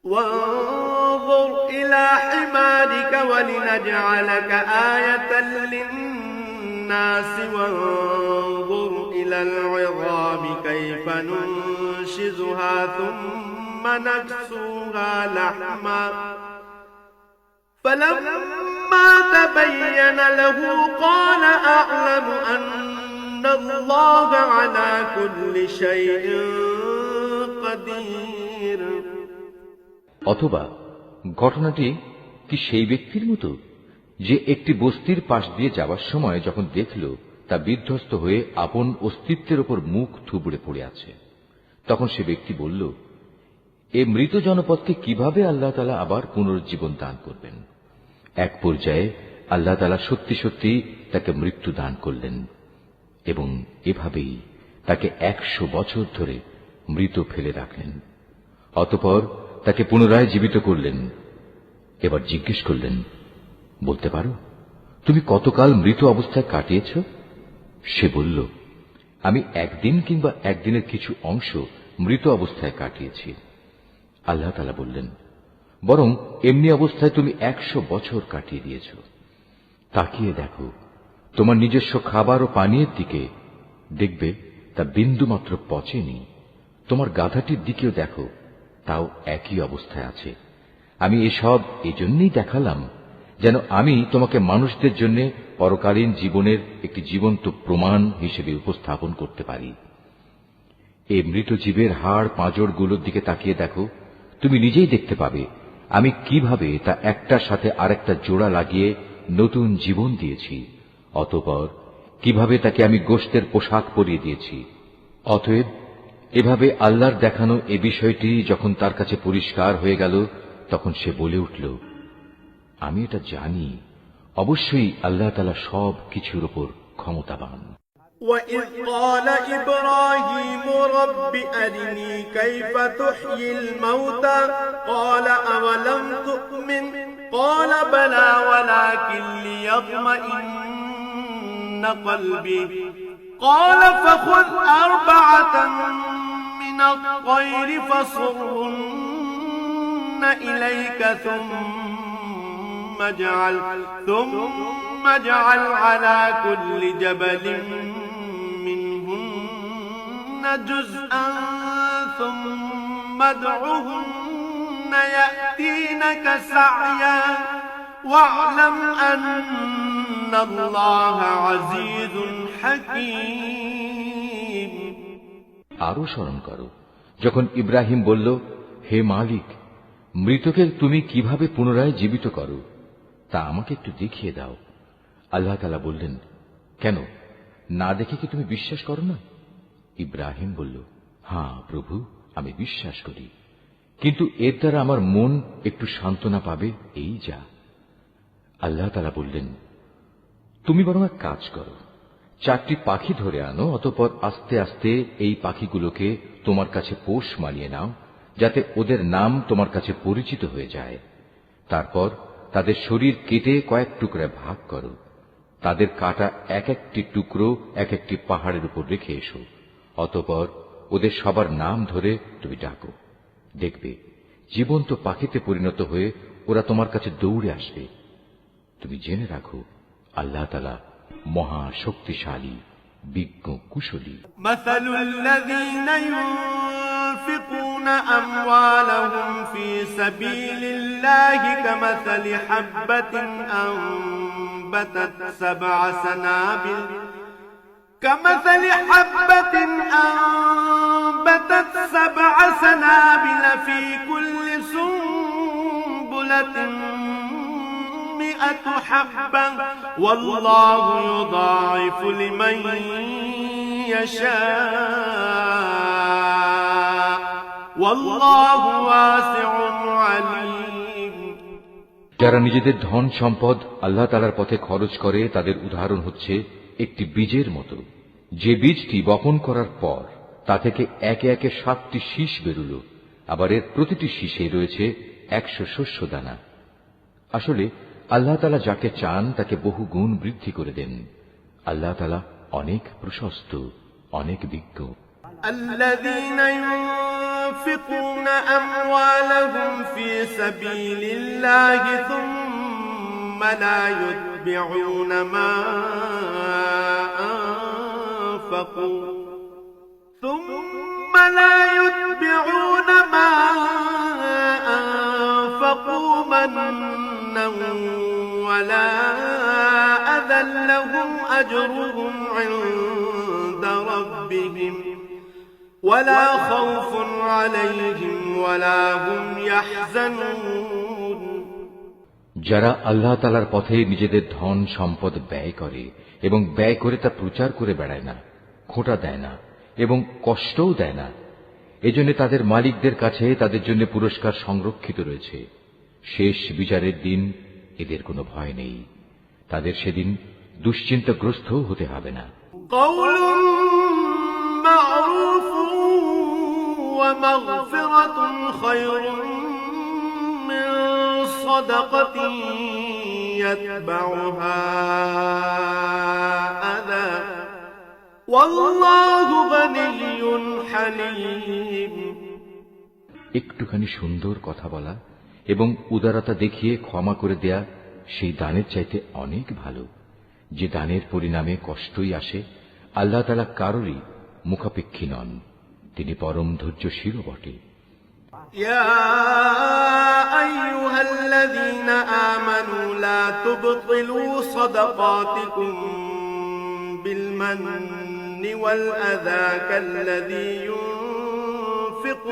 وانظر إلى حمارك ولنجعلك آية للناس وانظر إلى العظام كيف ننشزها ثم نكسوها لحما فلما تبين له قال أعلم أن الله على كل شيء قدير। অথবা ঘটনাটি কি সেই ব্যক্তির মতো যে একটি বস্তির পাশ দিয়ে যাবার সময় যখন দেখল তা বিধ্বস্ত হয়ে আপন অস্তিত্বের উপর মুখ থুবড়ে পড়ে আছে, তখন সে ব্যক্তি বলল, এ মৃত জনপদকে কিভাবে আল্লাহ তাআলা আবার পুনরুজ্জীবন দান করবেন? এক পর্যায়ে আল্লাহ তাআলা সত্যি সত্যি তাকে মৃত্যু দান করলেন এবং এভাবেই তাকে 100 বছর ধরে মৃত ফেলে রাখলেন। অতঃপর তাকে পুনরায় জীবিত করলেন। এবার জিজ্ঞেস করলেন, বলতে পারো তুমি কতকাল মৃত অবস্থায় কাটিয়েছ? সে বলল, আমি একদিন কিংবা একদিনের কিছু অংশ মৃত অবস্থায় কাটিয়েছি। আল্লাহ তাআলা বললেন, বরং এমনি অবস্থায় তুমি 100 বছর কাটিয়ে দিয়েছ। তাকিয়ে দেখো তোমার নিজস্ব খাবার ও পানীয়ের দিকে, দেখবে তা বিন্দুমাত্র পচেনি। তোমার গাধাটির দিকেও দেখো, তাও একই অবস্থায় আছে। আমি এসব এজন্যই দেখালাম যেন আমি তোমাকে মানুষদের জন্য পরকালীন জীবনের একটি জীবন্ত প্রমাণ হিসেবে উপস্থাপন করতে পারি। এই মৃত জীবের হাড় পাঁজরগুলোর দিকে তাকিয়ে দেখো, তুমি নিজেই দেখতে পাবে আমি কিভাবে তা একটার সাথে আরেকটা জোড়া লাগিয়ে নতুন জীবন দিয়েছি। অতঃপর কিভাবে তাকে আমি গোশতের পোশাক পরিয়ে দিয়েছি। অতএব এভাবে আল্লাহর দেখানো এ বিষয়টি যখন তার কাছে পরিষ্কার হয়ে গেল, তখন সে বলে উঠল, আমি এটা জানি, অবশ্যই আল্লাহ তাআলা সব কিছুর উপর ক্ষমতাবান। وَإِذْ قَالَ إِبْرَاهِيمُ رَبِّ أَرِنِي كَيْفَ تُحْيِي الْمَوْتَى قَالَ أَوَلَمْ تُؤْمِنْ قَالَ بَلَى وَلَكِنْ لِيَطْمَئِنَّ قَلْبِي قَالَ فَخُذْ 4 مِنَ الطَّيْرِ فَصُرْهُنَّ إِلَيْكَ ثُمَّ اجعل على كل جبل منهن جزءا ثم ادعهن يأتينك سعيا واعلم أن الله عزيز حكيم। আরো স্মরণ করো যখন ইব্রাহিম বলল, হে মালিক, মৃতকে তুমি কিভাবে পুনরায় জীবিত করো তা আমাকে একটু দেখিয়ে দাও। আল্লাহ তাআলা বললেন, কেন, না দেখে কি তুমি বিশ্বাস করো না? ইব্রাহিম বলল, হ্যাঁ প্রভু, আমি বিশ্বাস করি, কিন্তু এর দ্বারা আমার মন একটু সান্ত্বনা পাবে, এই যা। আল্লাহ তাআলা বললেন, তুমি বরং এক কাজ করো, 4টি পাখি ধরে আনো, অতঃপর আস্তে আস্তে এই পাখিগুলোকে তোমার কাছে পোষ মানিয়ে নাও, যাতে ওদের নাম তোমার কাছে পরিচিত হয়ে যায়। তারপর তাদের শরীর কেটে কয়েক টুকরায় ভাগ করো, তাদের কাটা এক একটি টুকরো এক একটি পাহাড়ের উপর রেখে এসো। অতঃপর ওদের সবার নাম ধরে তুমি ডাকো, দেখবে জীবন্ত পাখিতে পরিণত হয়ে ওরা তোমার কাছে দৌড়ে আসবে। তুমি জেনে রাখো, আল্লাহ তাআলা মহা শক্তিশালী, বিজ্ঞ, কুশলী। ينفقون أموالهم في سبيل الله كمثل حبة أنبتت 7 سنابل في كل سنبلة مئة حبة والله يضاعف لمن يشاء والله واسع عليم যারা নিজেদের ধন সম্পদ আল্লাহ তাআলার পথে খরচ করে তাদের উদাহরণ হচ্ছে একটি বীজের মতো, যে বীজটি বপন করার পর তা থেকে একে একে 7টি শীষ বেরুল, আবার এর প্রতিটি শীষে রয়েছে 100 শস্য দানা। আসলে আল্লাহ তাআলা যাকে চান তাকে বহু গুণ বৃদ্ধি করে দেন। আল্লাহ তাআলা অনেক প্রশস্ত, অনেক বিজ্ঞ। الذين ينفقون أموالهم في سبيل الله ثم لا يتبعون ما أنفقوا منا ولا أذى لهم أجرهم عند ربهم ولا خوف عليهم ولا هم يحزنون যারা আল্লাহ তাআলার পথে নিজেদের ধন সম্পদ ব্যয় করে এবং ব্যয় করে তা প্রচার করে বেড়ায় না, খোঁটা দেয় না এবং কষ্টও দেয় না, এজন্য তাদের মালিকদের কাছে তাদের জন্য পুরস্কার সংরক্ষিত রয়েছে। শেষ বিচারের দিন এদের কোনো ভয় নেই, তাদের সেদিন দুশ্চিন্তাগ্রস্ত হতে হবে না। قول معروف ومغفرة خير من صدقة يتبعها أذى والله غني حليم একটুখানি সুন্দর কথা বলা এবং উদারতা দেখিয়ে ক্ষমা করে দেয়া সেই দানের চাইতে অনেক ভালো, যে দানের পরিণামে কষ্টই আসে। আল্লাহ তাআলা কারোরই মুখাপেক্ষী নন, তিনি পরম ধৈর্যশীল বটে। يا أيها الذين آمنوا لا تبطلوا صدقاتكم بالمن والأذى كالذي ينفق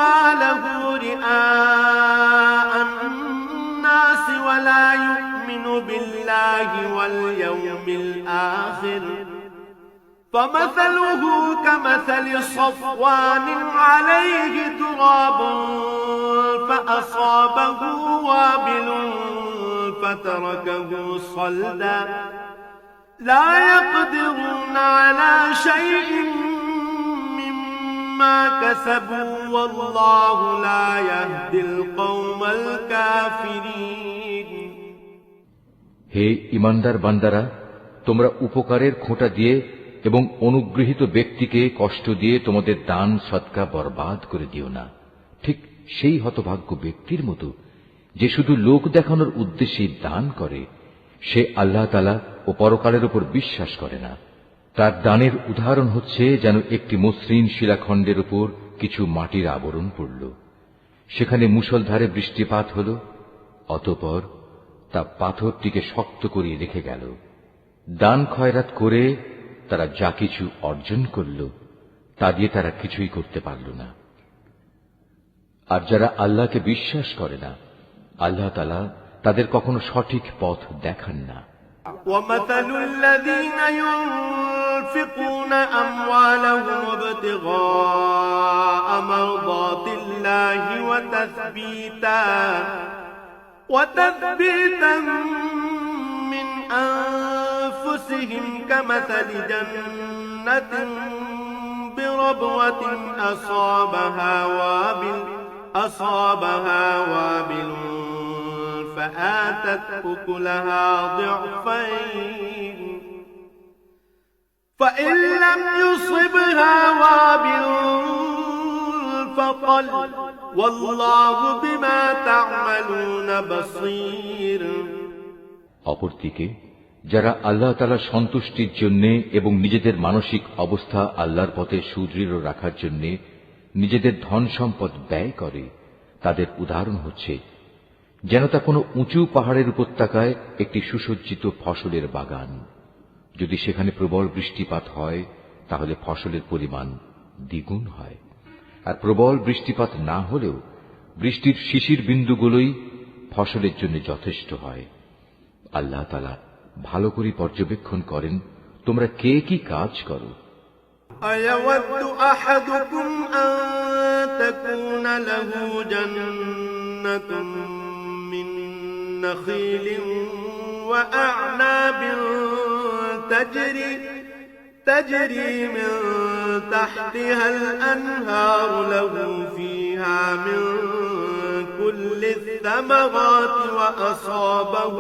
ماله رئاء الناس ولا يؤمن بالله واليوم الآخر فمثله كمثل صفوان عليه تراب فأصابه وابل فتركه صلدا لا يقدرون على شيء مما كسبوا والله لا يهدي القوم الكافرين হে ঈমানদার বান্দারা, তোমরা উপকারের খোঁটা দিয়ে এবং অনুগৃহীত ব্যক্তিকে কষ্ট দিয়ে তোমাদের দান সদকা বরবাদ করে দিও না, ঠিক সেই হতভাগ্য ব্যক্তির মতো যে শুধু লোক দেখানোর উদ্দেশ্যে দান করে, সে আল্লাহ তাআলা ও পরকালের উপর বিশ্বাস করে না। তার দানের উদাহরণ হচ্ছে যেন একটি মসৃণ শিলাখণ্ডের উপর কিছু মাটির আবরণ পড়ল, সেখানে মুষলধারে বৃষ্টিপাত হল, অতঃপর তা পাথরটিকে শক্ত করিয়ে রেখে গেল। দান খয়রাত করে তারা যা কিছু অর্জন করল তা দিয়ে তারা কিছুই করতে পারল না। আর যারা আল্লাহকে বিশ্বাস করে না, আল্লাহ তাআলা তাদের কখনো সঠিক পথ দেখান না। ومثل الذين ينفقون أموالهم ابتغاء مرضات الله وتثبيتا من أنفسهم كمثل جنة بربوة أصابها وابل فآتت أكلها ضعفين فإن لم يصبها وابل فطل والله بما تعملون بصير অপরদিকে যারা আল্লাহ তাআলার সন্তুষ্টির জন্য এবং নিজেদের মানসিক অবস্থা আল্লাহর পথে সুদৃঢ় রাখার জন্য নিজেদের ধন সম্পদ ব্যয় করে, তাদের উদাহরণ হচ্ছে যেন তা কোনো উঁচু পাহাড়ের উপত্যকায় একটি সুসজ্জিত ফসলের বাগান। যদি সেখানে প্রবল বৃষ্টিপাত হয় তাহলে ফসলের পরিমাণ দ্বিগুণ হয়। আর প্রবল বৃষ্টিপাত না হলেও বৃষ্টির শিশির বিন্দুগুলোই ফসলের জন্য যথেষ্ট হয়। আল্লাহ তাআলা ভালো করে পর্যবেক্ষণ করেন তোমরা কে কি কাজ করো। أيود أحدكم أن تكون له جنة من نخيل وأعناب تجري من تحتها الأنهار له فيها من كل الثمرات وأصابه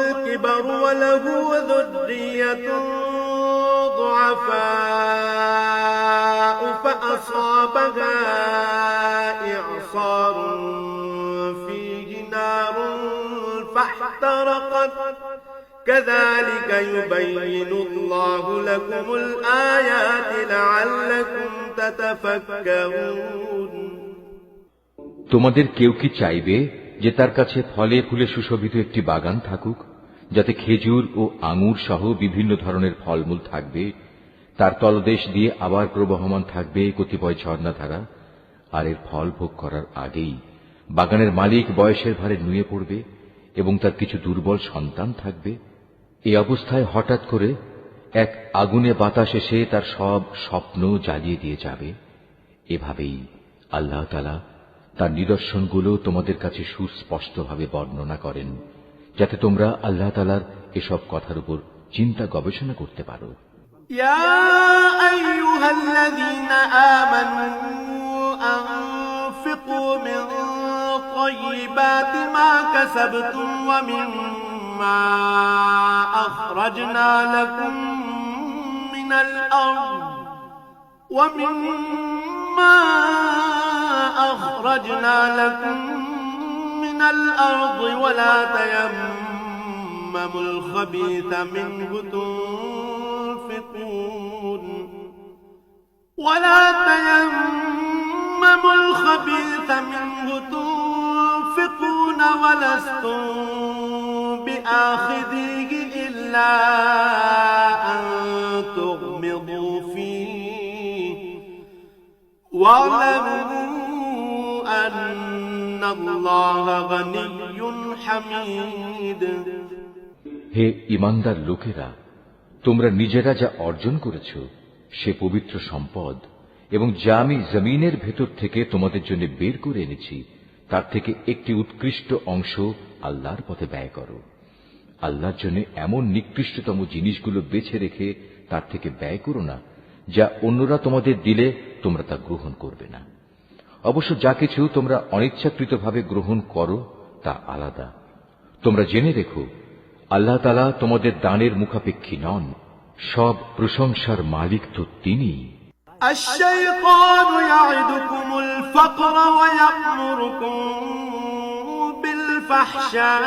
الكبر وله ذرية ضعفاء فأصابها إعصار فيه نار فاحترقت كذلك يبين الله لكم الآيات لعلكم تتفكرون তোমাদের কেউ কি চাইবে যে তার কাছে ফলে ফুলে সুশোভিত একটি বাগান থাকুক, যাতে খেজুর ও আঙুর সহ বিভিন্ন ধরনের ফলমূল থাকবে, তার তলদেশ দিয়ে আবার প্রবহমান থাকবে কতিপয় ঝর্ণাধারা, আর এর ফল ভোগ করার আগেই বাগানের মালিক বয়সের ভারে নুয়ে পড়বে এবং তার কিছু দুর্বল সন্তান থাকবে। এই অবস্থায় হঠাৎ করে এক আগুনে বাতাস এসে তার সব স্বপ্ন জ্বালিয়ে দিয়ে যাবে। এভাবেই আল্লাহ তাআলা তার নিদর্শনগুলো তোমাদের কাছে সুস্পষ্টভাবে বর্ণনা করেন, যাতে তোমরা আল্লাহ তাআলার এসব কথার উপর চিন্তা গবেষণা করতে পারো। ইয়া আইয়ুহাল্লাযীনা আমানু আনফিকু মিন তাইয়্যিবাতি মা কাসাবতুম ওয়া মিম্মা আখরাজনা লাকুম মিনাল আরদ أخرجنا لكم من الأرض ولا تيمموا الخبيث منه تنفقون ولستم بآخذيه إلا أن تغمضوا فيه واعلموا أن الله غني حميد। হে ঈমানদার লোকেরা, তোমরা নিজেরা যা অর্জন করেছ সে পবিত্র সম্পদ এবং যা আমি জমিনের ভেতর থেকে তোমাদের জন্য বের করে এনেছি তার থেকে একটি উৎকৃষ্ট অংশ আল্লাহর পথে ব্যয় করো। আল্লাহর জন্য এমন নিকৃষ্টতম জিনিসগুলো বেছে রেখে তার থেকে ব্যয় করো না, যা অন্যরা তোমাদের দিলে তোমরা তা গ্রহণ করবে না। অবশ্য যা কিছু তোমরা অনিচ্ছাকৃতভাবে গ্রহণ করো তা আলাদা। তোমরা জেনে রেখো, আল্লাহ তাআলা তোমাদের দানের মুখাপেক্ষী নন, সব প্রশংসার মালিক তো তিনিই। الشيطان يعدكم الفقر ويأمركم بالفحشاء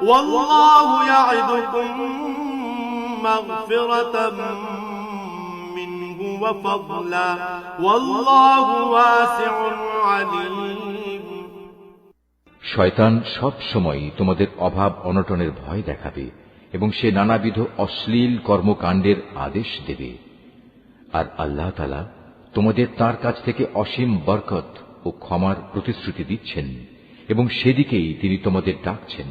والله يعدكم مغفرة منه وفضلا والله واسع عليم। শয়তান সব সময় তোমাদের অভাব অনটনের ভয় দেখাবে এবং সে নানাবিধ অশ্লীল কর্মকাণ্ডের আদেশ দেবে। আর আল্লাহ তাআলা তোমাদের তার কাছ থেকে অসীম বরকত ও ক্ষমার প্রতিশ্রুতি দিচ্ছেন এবং সেদিকেই তিনি তোমাদের ডাকছেন।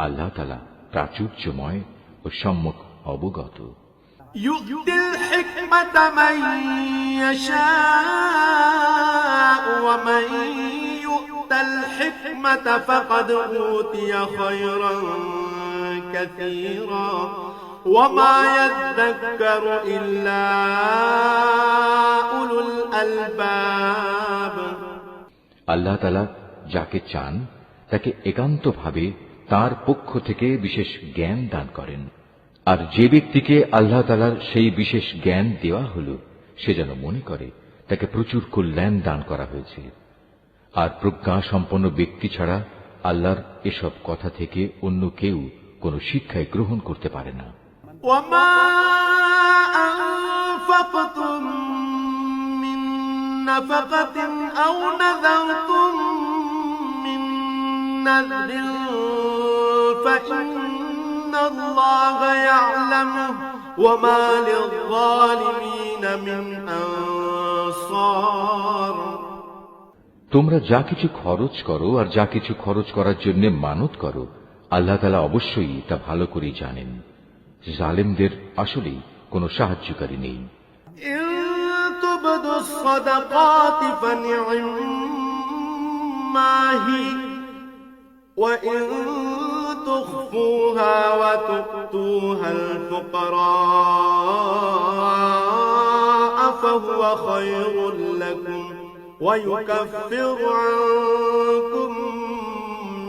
আল্লাহ তাআলা প্রাচুর্যময় ও সম্যক অবগত। ইউতিল হিকমাতা মান ইয়াশাউ ওয়া মান ইউতাল হিকমাতা ফাকাদ উতিয়া খায়রান কাসীরা وما يذكر إلا أولو الألباب। আল্লাহ তাআলা যাকে চান তাকে একান্তভাবে তার পক্ষ থেকে বিশেষ জ্ঞান দান করেন, আর যে ব্যক্তিকে আল্লাহ তাআলার সেই বিশেষ জ্ঞান দেওয়া হল সে যেন মনে করে তাকে প্রচুর কল্যাণ দান করা হয়েছে। আর প্রজ্ঞা সম্পন্ন ব্যক্তি ছাড়া আল্লাহর এসব কথা থেকে অন্য কেউ কোনো শিক্ষাই গ্রহণ করতে পারে না। وما أنفقتم من نفقة أو نذرتم من نذر فإن الله يعلمه وما للظالمين من أنصار তোমরা যা কিছু খরচ করো আর যা কিছু খরচ করার জন্য মানত করো, আল্লাহ তাআলা অবশ্যই তা ভালো করে জানেন। জালেমদের আসলেই কোনো সাহায্যকারী নেই। إن تبدوا الصدقات فنعما هي وإن تخفوها وتؤتوها الفقراء فهو خير لكم ويكفر عنكم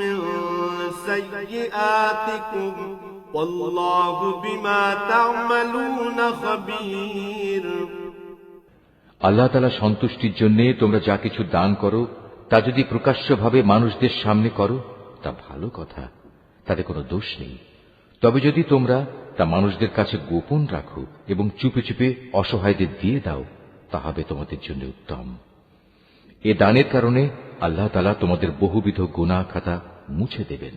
من سيئاتكم والله بما تعملون خبير আল্লাহ তাআলা সন্তুষ্টির জন্য তোমরা যা কিছু দান করো তা যদি প্রকাশ্যভাবে মানুষদের সামনে করো তা ভালো কথা, তাতে কোনো দোষ নেই। তবে যদি তোমরা তা মানুষদের কাছে গোপন রাখো এবং চুপে চুপে অসহায়দের দিয়ে দাও, তা হবে তোমাদের জন্য উত্তম। এ দানের কারণে আল্লাহ তাআলা তোমাদের বহুবিধ গুনাহ খাতা মুছে দেবেন।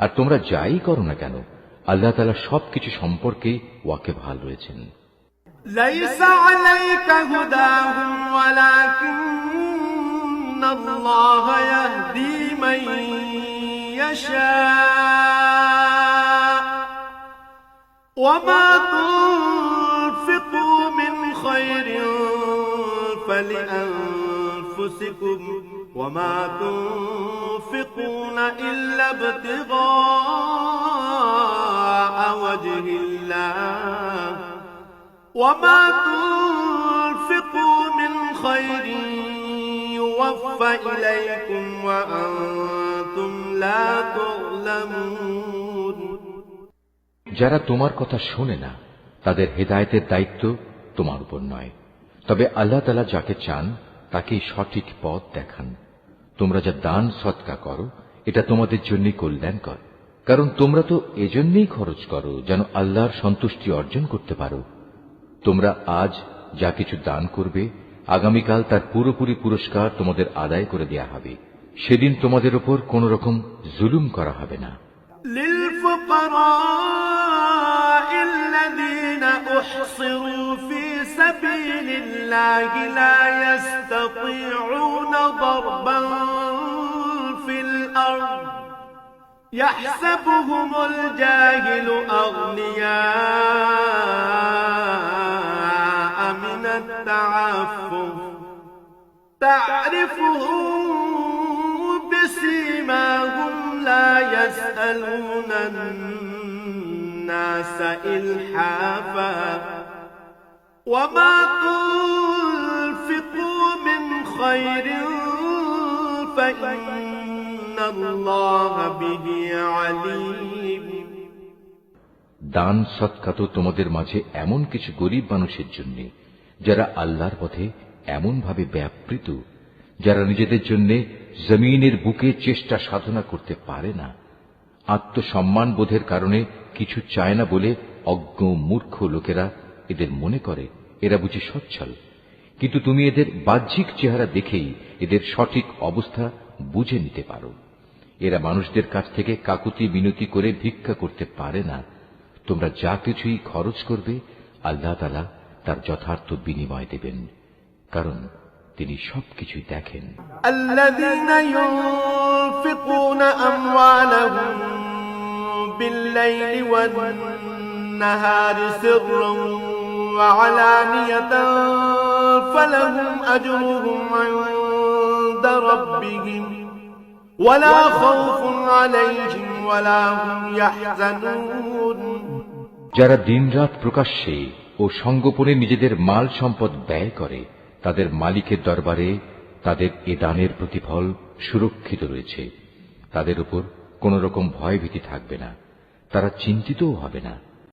আর তোমরা যাই করো না কেন, আল্লাহ তাআলা সবকিছু সম্পর্কে ওয়াকিবহাল রয়েছেন। ليس عليك هداهم ولكن الله يهدي من يشاء وما تنفقوا من خير فلأنفسكم وما تنفقون إلا ابتغاء وجه الله وما تنفقوا من خير يوفى إليكم وأنتم لا تظلمون যারা তোমার কথা শোনে না তাদের হেদায়েতের দায়িত্ব তোমার উপর নয়, তবে আল্লাহ তাআলা যাকে চান তাকেই সঠিক পথ দেখান। তোমরা যা দান সদকা করো এটা তোমাদের জন্যই কল্যাণকর, কারণ তোমরা তো এজন্যই খরচ করো যেন আল্লাহর সন্তুষ্টি অর্জন করতে পারো। তোমরা আজ যা কিছু দান করবে আগামীকাল তার পুরোপুরি পুরস্কার তোমাদের আদায় করে দেয়া হবে। সেদিন তোমাদের উপর কোন রকম জুলুম করা হবে না। للفقراء الذين أحصروا في سبيل الله لا يستطيعون ضربا في الأرض يحسبهم الجاهل أغنياء من التعفف تعرفهم بسيماهم لا يسألون الناس إلحافا وما تنفقوا من خير فإن الله به عليم দান সদকা তো তোমাদের মাঝে এমন কিছু গরিব মানুষের জন্য যারা আল্লাহর পথে এমন ভাবে ব্যাপৃত, যারা নিজেদের জন্য জমিনের বুকে চেষ্টা সাধনা করতে পারে না, আত্মসম্মান বোধের কারণে কিছু চায় না বলে অজ্ঞ মূর্খ লোকেরা এদের মনে করে এরা বুঝি সচ্ছল। কিন্তু তুমি এদের বাহ্যিক চেহারা দেখেই এদের সঠিক অবস্থা বুঝে নিতে পারো। এরা মানুষদের কাছ থেকে কাকুতি মিনতি করে ভিক্ষা করতে পারে না। তোমরা যা কিছুই খরচ করবে আল্লাহ তাআলা তার যথার্থ বিনিময় দেবেন, কারণ তিনি সবকিছুই দেখেন। الذين ينفقون أموالهم بالليل والنهار سرا وعلانية فلهم أجرهم عند ربهم ولا خوف عليهم ولا هم يحزنون যারা দিনরাত প্রকাশ্যে ও সঙ্গোপনে নিজেদের মাল সম্পদ ব্যয় করে তাদের মালিকের দরবারে তাদের এ দানের প্রতিফল সুরক্ষিত রয়েছে। তাদের উপর কোন রকম ভয়ভীতি থাকবে না, তারা চিন্তিতও হবে না।